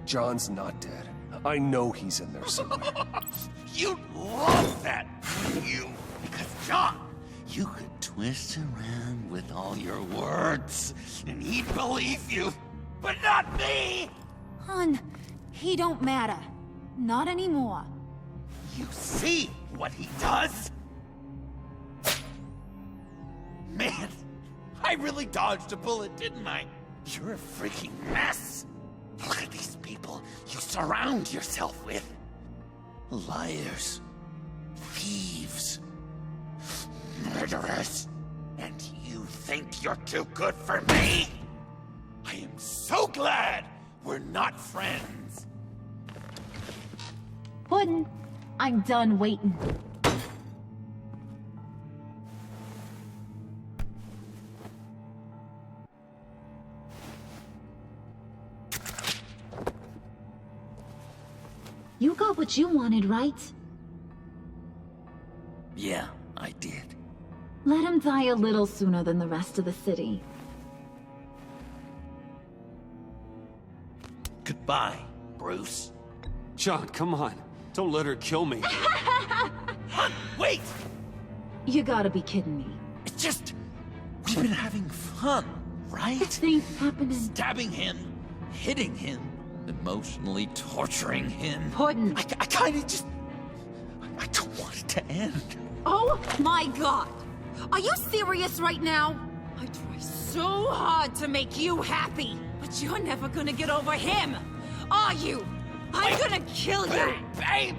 John's not dead. I know he's in there somewhere. You'd love that, wouldn't you? Because, John, you could twist around with all your words, and he'd believe you. But not me! Hun, he don't matter. Not anymore. You see what he does? Man, I really dodged a bullet, didn't I? You're a freaking mess. Look at these people you surround yourself with. Liars. Thieves. Murderers. And you think you're too good for me? I am so glad we're not friends. Puddin', I'm done waiting. You got what you wanted, right? Yeah, I did. Let him die a little sooner than the rest of the city. Goodbye, Bruce. John, come on. Don't let her kill me. Wait! You gotta be kidding me. It's just... we've been having fun, right? Things happening. Stabbing him, hitting him, emotionally torturing him. Puddin'. I kinda just... I don't want it to end. Oh my god! Are you serious right now? I try so hard to make you happy, but you're never gonna get over him, are you? I'm gonna kill you! Babe!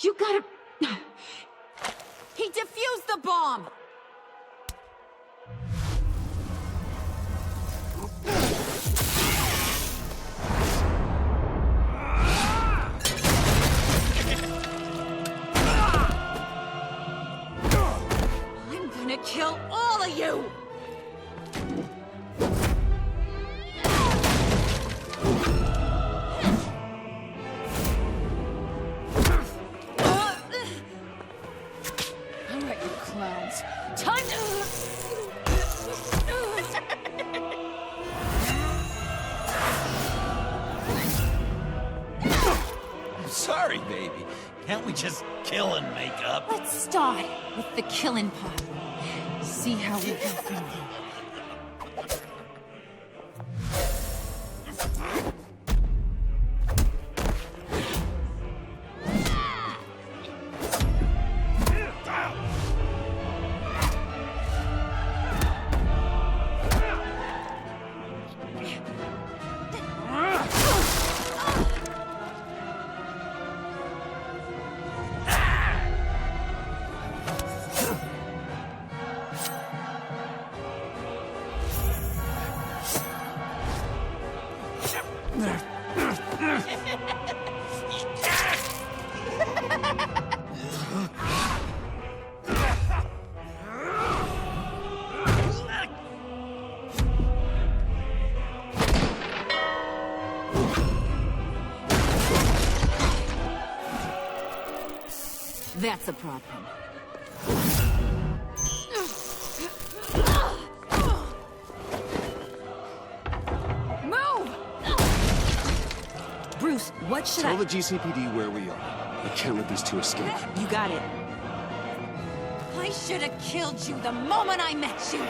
You gotta... He defused the bomb! I'm gonna kill all of you! Alright, you clowns. Time to... I'm sorry, baby. Can't we just kill and make up? Let's start with the killing part. See how we go from there. That's a problem. Move! Bruce, what should Tell the GCPD where we are. I can't let these two escape. You got it. I should have killed you the moment I met you!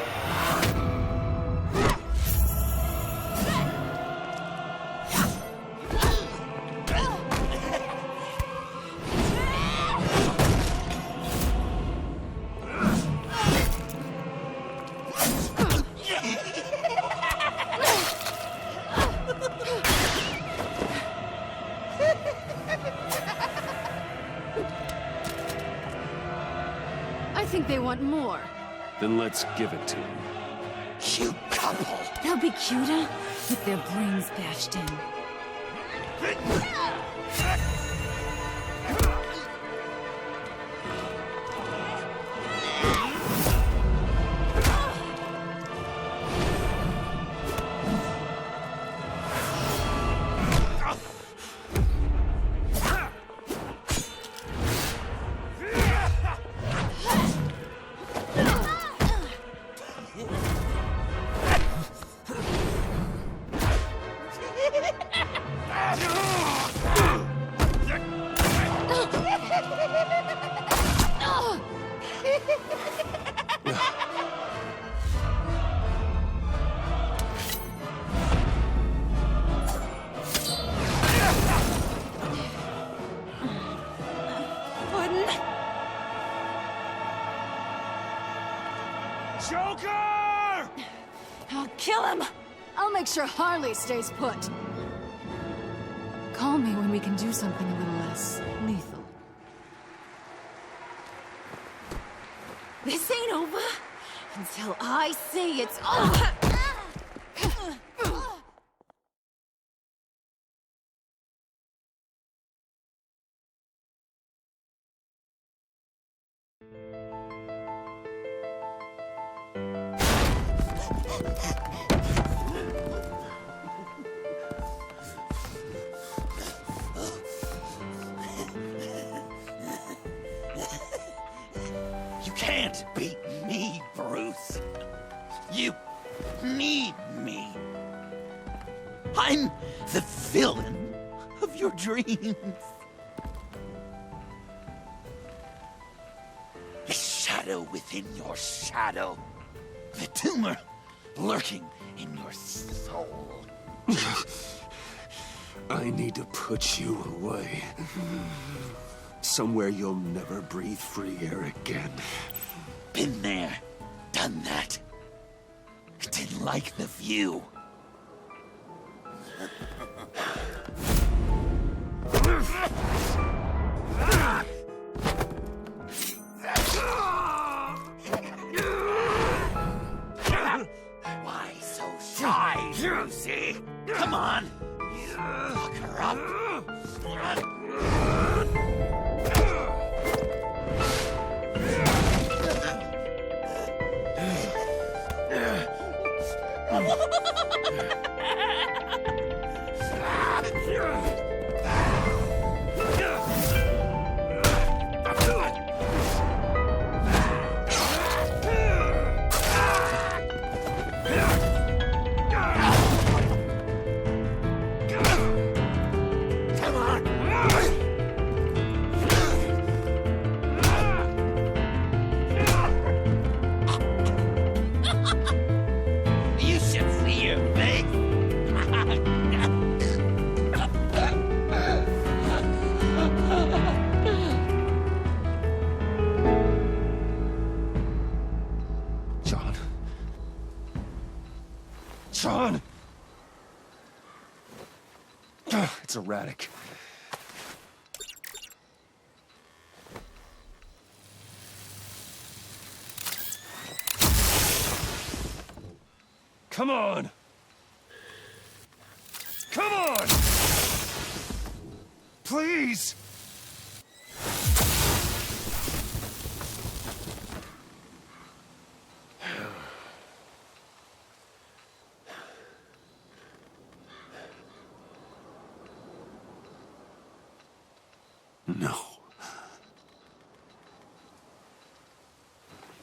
I think they want more. Then let's give it to them. Cute couple. They'll be cuter with their brains bashed in. Joker! I'll kill him! I'll make sure Harley stays put. Call me when we can do something a little less lethal. This ain't over until I say it's over! You can't beat me, Bruce. You need me. I'm the villain of your dreams. The shadow within your shadow. The tumor lurking in your soul. I need to put you away. Somewhere you'll never breathe free air again. Been there, done that. Didn't like the view. Why so shy, Lucy? Come on. Lock her up. You should see your face. John. John! It's erratic. Come on! Come on! Please! No.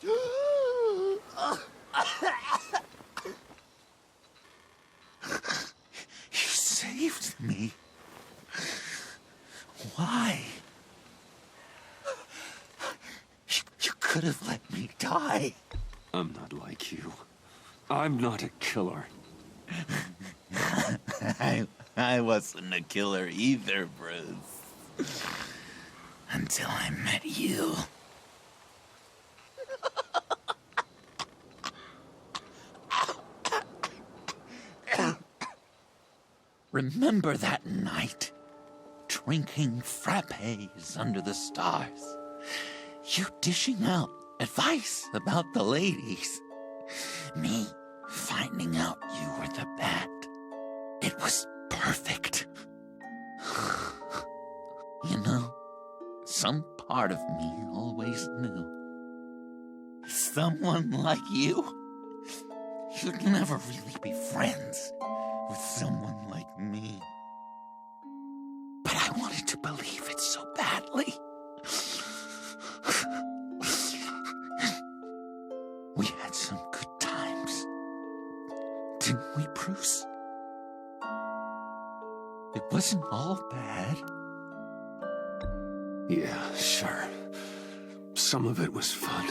You saved me. Why? You could have let me die. I'm not like you. I'm not a killer. I wasn't a killer either, Bruce. Until I met you. Remember that night? Drinking frappes under the stars. You dishing out advice about the ladies. Me finding out you were the bat. It was perfect. You know, some part of me always knew. Someone like you, you'd never really be friends with someone like me. But I wanted to believe it so badly. We had some good times, didn't we, Bruce? It wasn't all bad. Yeah, sure. Some of it was fun.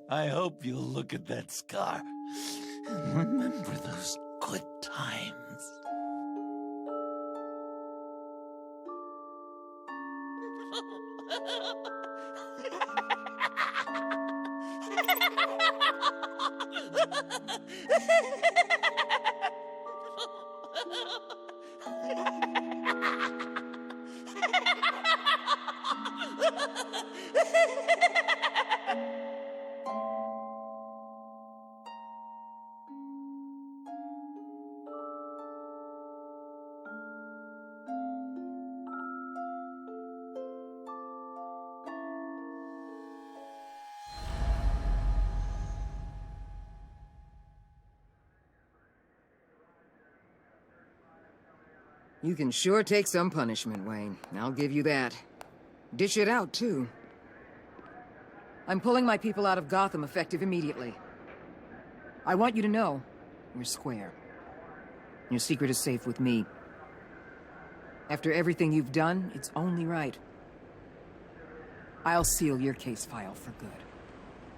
I hope you'll look at that scar and remember those good times. You can sure take some punishment, Wayne. I'll give you that. Dish it out, too. I'm pulling my people out of Gotham effective immediately. I want you to know, we're square. Your secret is safe with me. After everything you've done, it's only right. I'll seal your case file for good.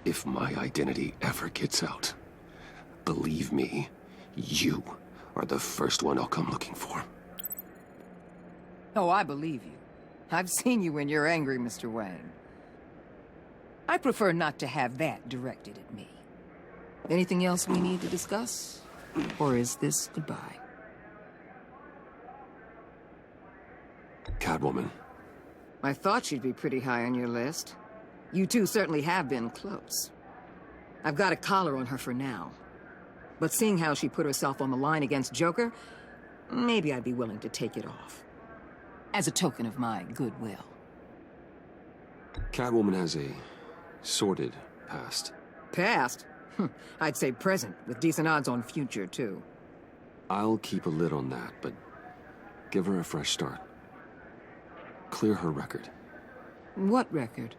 If my identity ever gets out, believe me, you are the first one I'll come looking for. Oh, I believe you. I've seen you when you're angry, Mr. Wayne. I prefer not to have that directed at me. Anything else we need to discuss? Or is this goodbye? Catwoman. I thought she'd be pretty high on your list. You two certainly have been close. I've got a collar on her for now. But seeing how she put herself on the line against Joker, maybe I'd be willing to take it off. As a token of my goodwill. Catwoman has a sordid past. Past? I'd say present, with decent odds on future, too. I'll keep a lid on that, but give her a fresh start. Clear her record. What record?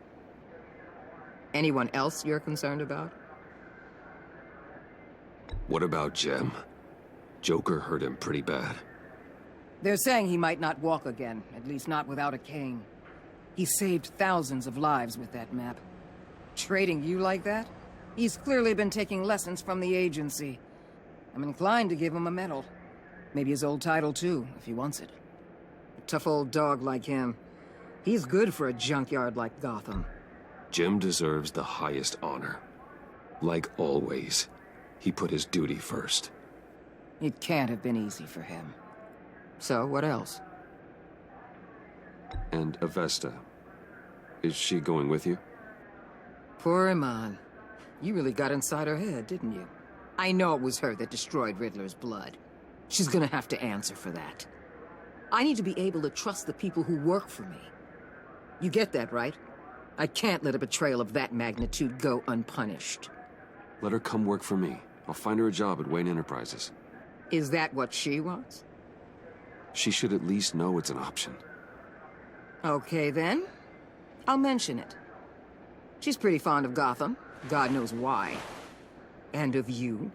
Anyone else you're concerned about? What about Jem? Joker hurt him pretty bad. They're saying he might not walk again, at least not without a cane. He saved thousands of lives with that map. Trading you like that? He's clearly been taking lessons from the agency. I'm inclined to give him a medal. Maybe his old title too, if he wants it. A tough old dog like him. He's good for a junkyard like Gotham. Jem deserves the highest honor. Like always, he put his duty first. It can't have been easy for him. So, what else? And Avesta. Is she going with you? Poor Iman. You really got inside her head, didn't you? I know it was her that destroyed Riddler's blood. She's gonna have to answer for that. I need to be able to trust the people who work for me. You get that, right? I can't let a betrayal of that magnitude go unpunished. Let her come work for me. I'll find her a job at Wayne Enterprises. Is that what she wants? She should at least know it's an option. Okay, then. I'll mention it. She's pretty fond of Gotham. God knows why. And of you.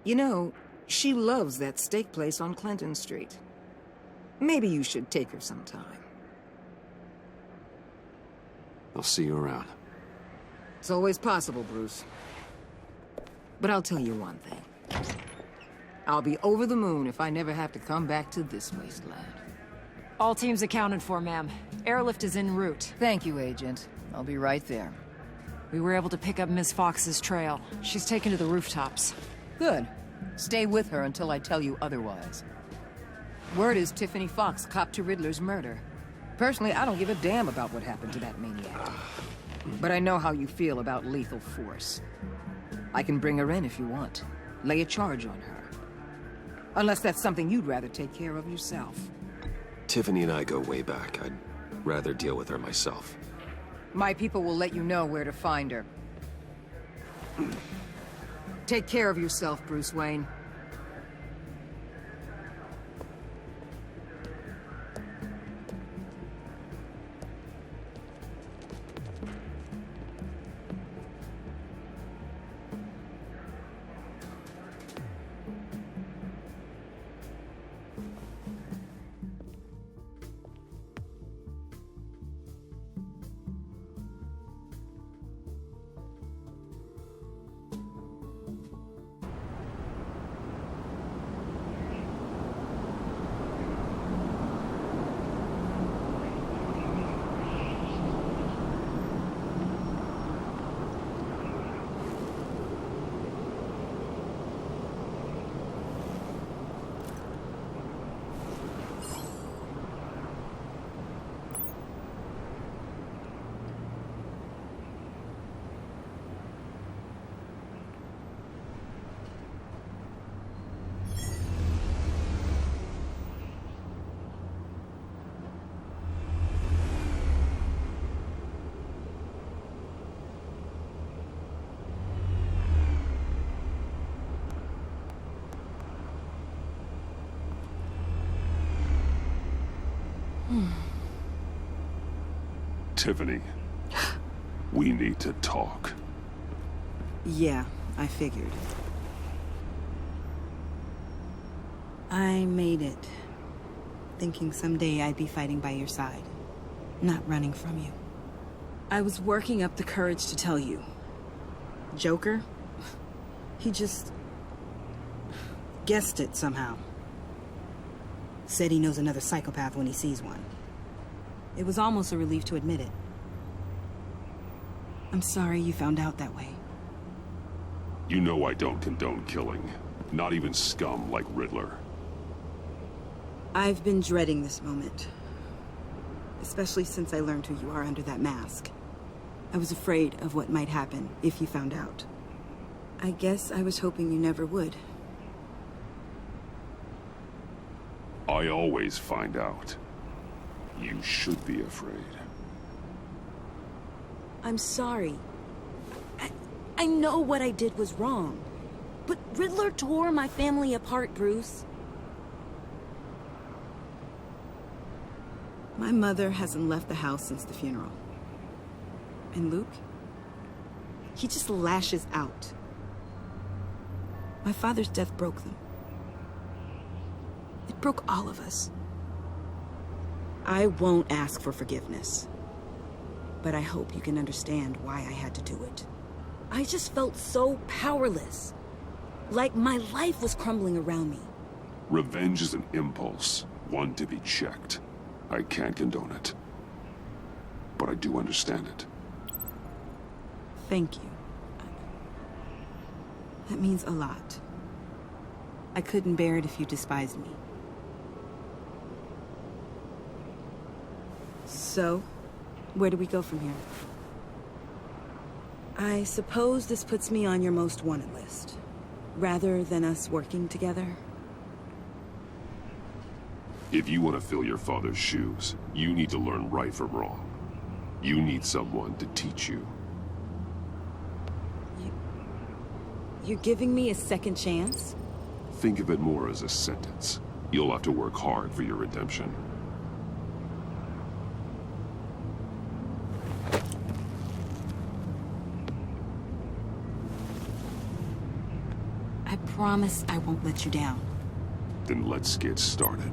You know, she loves that steak place on Clinton Street. Maybe you should take her sometime. I'll see you around. It's always possible, Bruce. But I'll tell you one thing. I'll be over the moon if I never have to come back to this wasteland. All teams accounted for, ma'am. Airlift is en route. Thank you, Agent. I'll be right there. We were able to pick up Miss Fox's trail. She's taken to the rooftops. Good. Stay with her until I tell you otherwise. Word is Tiffany Fox copped to Riddler's murder. Personally, I don't give a damn about what happened to that maniac. But I know how you feel about lethal force. I can bring her in if you want. Lay a charge on her. Unless that's something you'd rather take care of yourself. Tiffany and I go way back. I'd rather deal with her myself. My people will let you know where to find her. Take care of yourself, Bruce Wayne. Tiffany, we need to talk. Yeah, I figured. I made it, thinking someday I'd be fighting by your side, not running from you. I was working up the courage to tell you. Joker? He just guessed it somehow. Said he knows another psychopath when he sees one. It was almost a relief to admit it. I'm sorry you found out that way. You know I don't condone killing. Not even scum like Riddler. I've been dreading this moment. Especially since I learned who you are under that mask. I was afraid of what might happen if you found out. I guess I was hoping you never would. I always find out. You should be afraid. I'm sorry. I know what I did was wrong. But Riddler tore my family apart, Bruce. My mother hasn't left the house since the funeral. And Luke? He just lashes out. My father's death broke them. It broke all of us. I won't ask for forgiveness. But I hope you can understand why I had to do it. I just felt so powerless. Like my life was crumbling around me. Revenge is an impulse, one to be checked. I can't condone it. But I do understand it. Thank you. That means a lot. I couldn't bear it if you despised me. So, where do we go from here? I suppose this puts me on your most wanted list, rather than us working together. If you want to fill your father's shoes, you need to learn right from wrong. You need someone to teach you. You're giving me a second chance? Think of it more as a sentence. You'll have to work hard for your redemption. I promise I won't let you down. Then let's get started.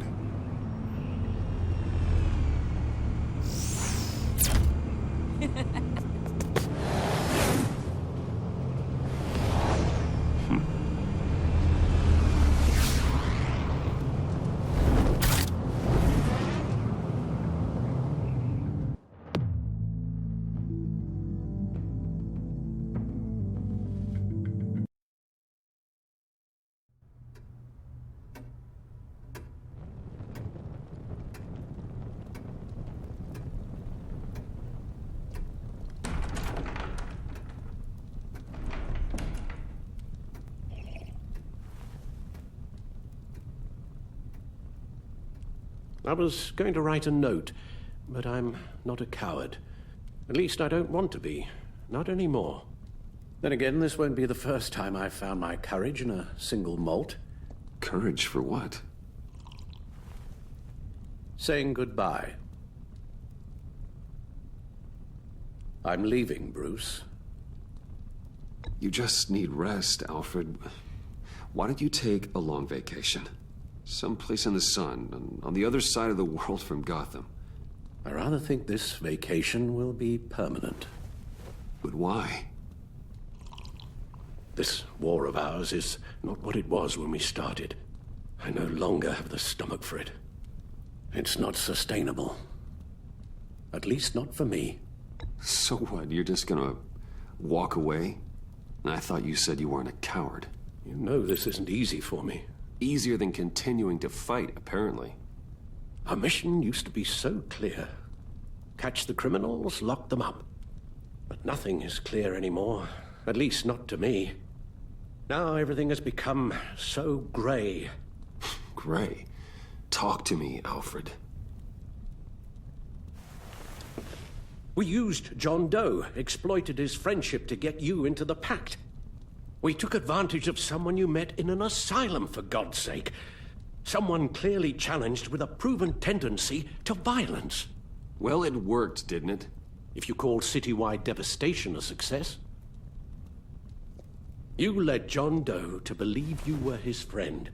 I was going to write a note, but I'm not a coward. At least I don't want to be. Not anymore. Then again, this won't be the first time I've found my courage in a single malt. Courage for what? Saying goodbye. I'm leaving, Bruce. You just need rest, Alfred. Why don't you take a long vacation? Someplace in the sun, on the other side of the world from Gotham. I rather think this vacation will be permanent. But why? This war of ours is not what it was when we started. I no longer have the stomach for it. It's not sustainable. At least not for me. So what, you're just gonna walk away? I thought you said you weren't a coward. You know this isn't easy for me. Easier than continuing to fight, apparently. Our mission used to be so clear. Catch the criminals, lock them up. But nothing is clear anymore. At least not to me. Now everything has become so gray. Gray? Talk to me, Alfred. We used John Doe, exploited his friendship to get you into the pact. We took advantage of someone you met in an asylum, for God's sake. Someone clearly challenged with a proven tendency to violence. Well, it worked, didn't it? if you call citywide devastation a success. You led John Doe to believe you were his friend.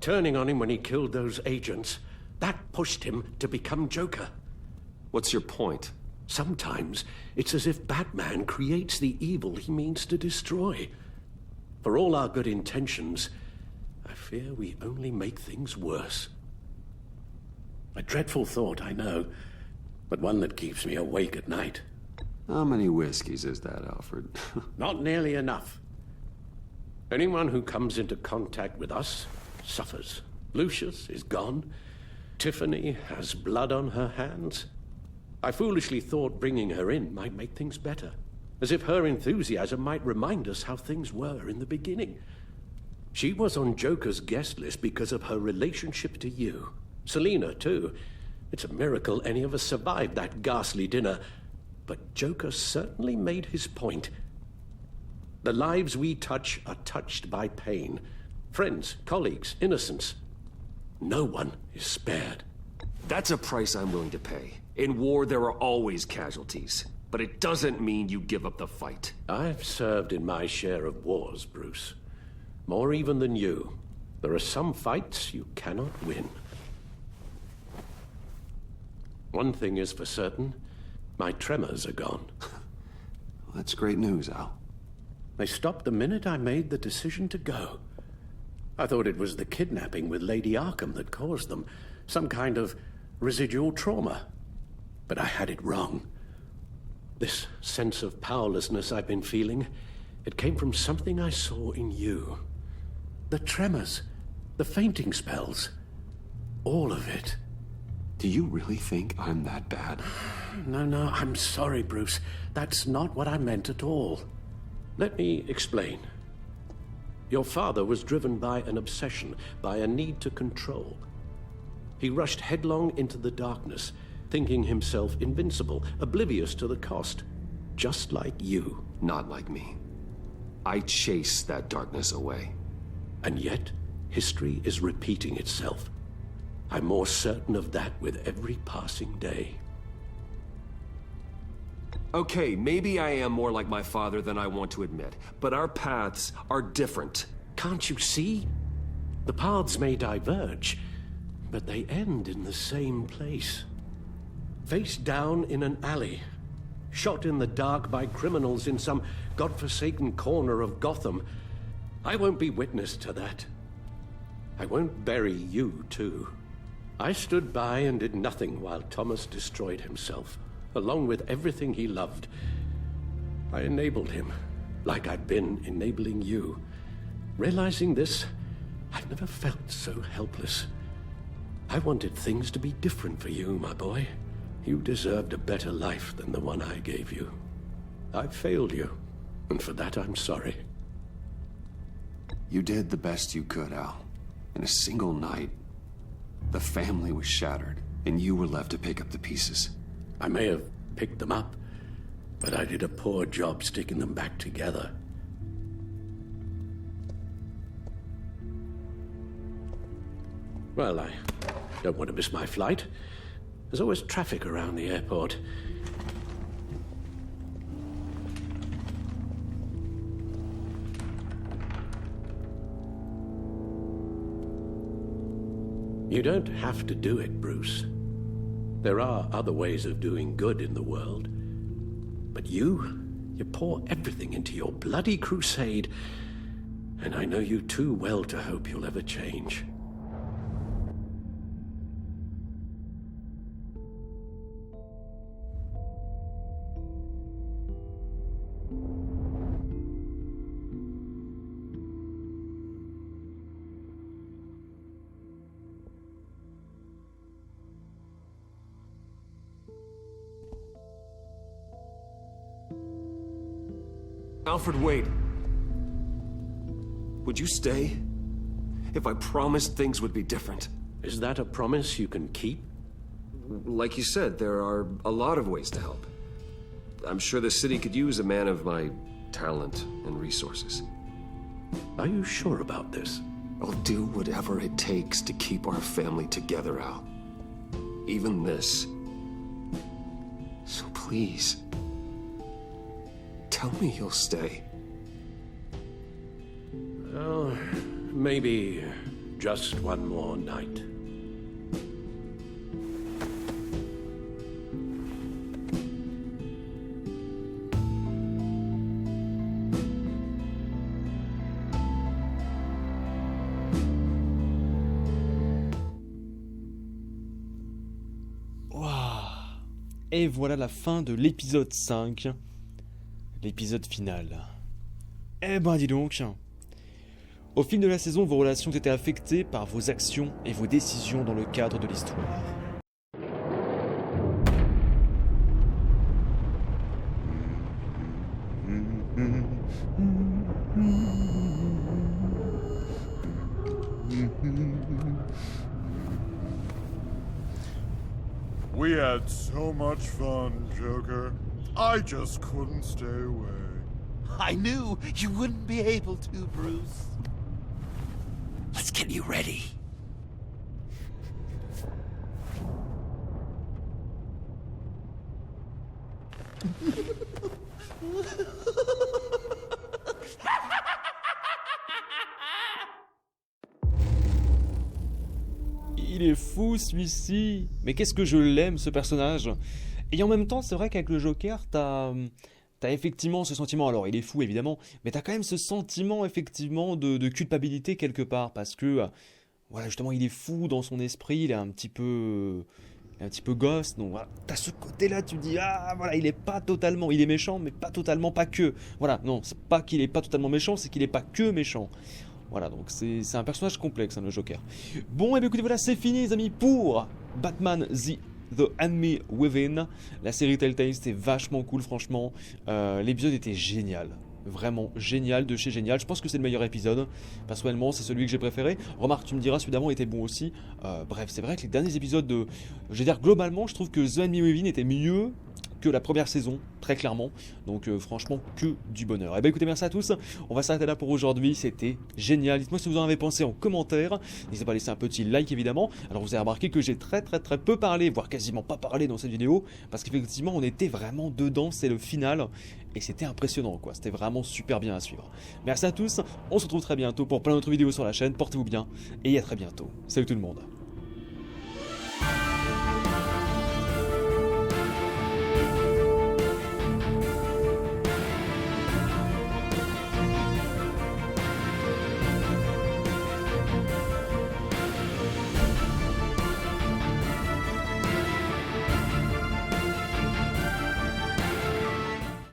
Turning on him when he killed those agents, that pushed him to become Joker. What's your point? Sometimes it's as if Batman creates the evil he means to destroy. For all our good intentions, I fear we only make things worse. A dreadful thought, I know, but one that keeps me awake at night. How many whiskeys is that, Alfred? Not nearly enough. Anyone who comes into contact with us suffers. Lucius is gone. Tiffany has blood on her hands. I foolishly thought bringing her in might make things better, as if her enthusiasm might remind us how things were in the beginning. She was on Joker's guest list because of her relationship to you. Selina, too. It's a miracle any of us survived that ghastly dinner. But Joker certainly made his point. The lives we touch are touched by pain. Friends, colleagues, innocents. No one is spared. That's a price I'm willing to pay. In war, there are always casualties. But it doesn't mean you give up the fight. I've served in my share of wars, Bruce. More even than you. There are some fights you cannot win. One thing is for certain, my tremors are gone. That's great news, Al. They stopped the minute I made the decision to go. I thought it was the kidnapping with Lady Arkham that caused them. Some kind of residual trauma. But I had it wrong. This sense of powerlessness I've been feeling, it came from something I saw in you. The tremors, the fainting spells, all of it. Do you really think I'm that bad? No, I'm sorry, Bruce. That's not what I meant at all. Let me explain. Your father was driven by an obsession, by a need to control. He rushed headlong into the darkness, thinking himself invincible, oblivious to the cost. Just like you. Not like me. I chased that darkness away. And yet, history is repeating itself. I'm more certain of that with every passing day. Okay, maybe I am more like my father than I want to admit, but our paths are different. Can't you see? The paths may diverge, but they end in the same place. Face down in an alley, shot in the dark by criminals in some godforsaken corner of Gotham. I won't be witness to that. I won't bury you, too. I stood by and did nothing while Thomas destroyed himself, along with everything he loved. I enabled him, like I'd been enabling you. Realizing this, I've never felt so helpless. I wanted things to be different for you, my boy. You deserved a better life than the one I gave you. I failed you, and for that I'm sorry. You did the best you could, Al. In a single night, the family was shattered, and you were left to pick up the pieces. I may have picked them up, but I did a poor job sticking them back together. Well, I don't want to miss my flight. There's always traffic around the airport. You don't have to do it, Bruce. There are other ways of doing good in the world. But you pour everything into your bloody crusade, and I know you too well to hope you'll ever change. Alfred, wait. Would you stay? If I promised things would be different. Is that a promise you can keep? Like you said, there are a lot of ways to help. I'm sure the city could use a man of my talent and resources. Are you sure about this? I'll do whatever it takes to keep our family together, Al. Even this. So please. please. Tell me you'll stay. Well, maybe just one more night. Et voilà la fin de l'épisode 5, l'épisode final. Eh ben dis donc. Au fil de la saison, vos relations ont été affectées par vos actions et vos décisions dans le cadre de l'histoire. We had so much fun, Joker. I just couldn't stay away. I knew you wouldn't be able to, Bruce. Let's get you ready. Il est fou celui-ci. Mais qu'est-ce que je l'aime ce personnage. Et en même temps, c'est vrai qu'avec le Joker, t'as effectivement ce sentiment, alors il est fou évidemment, mais t'as quand même ce sentiment effectivement de culpabilité quelque part, parce que, voilà, justement, il est fou dans son esprit, il est un petit peu gosse, donc voilà, t'as ce côté-là, tu dis, ah voilà, il est pas totalement, il est méchant, mais pas totalement, pas que, voilà, non, c'est pas qu'il est pas totalement méchant, c'est qu'il est pas que méchant. Voilà, donc c'est un personnage complexe, hein, le Joker. Bon, et bien écoutez, voilà, c'est fini les amis pour Batman The Enemy Within. La série Telltale, c'était vachement cool, franchement. L'épisode était génial. Vraiment génial, de chez génial. Je pense que c'est le meilleur épisode. Personnellement, c'est celui que j'ai préféré. Remarque, tu me diras, celui d'avant était bon aussi. Bref, c'est vrai que les derniers épisodes de... Je veux dire, globalement, je trouve que The Enemy Within était mieux que la première saison, très clairement. Donc franchement, que du bonheur. Et bien écoutez, merci à tous. On va s'arrêter là pour aujourd'hui. C'était génial. Dites-moi ce que vous en avez pensé en commentaire. N'hésitez pas à laisser un petit like évidemment. Alors vous avez remarqué que j'ai très peu parlé, voire quasiment pas parlé dans cette vidéo, parce qu'effectivement on était vraiment dedans, c'est le final. Et c'était impressionnant quoi, c'était vraiment super bien à suivre. Merci à tous, on se retrouve très bientôt pour plein d'autres vidéos sur la chaîne. Portez-vous bien et à très bientôt. Salut tout le monde.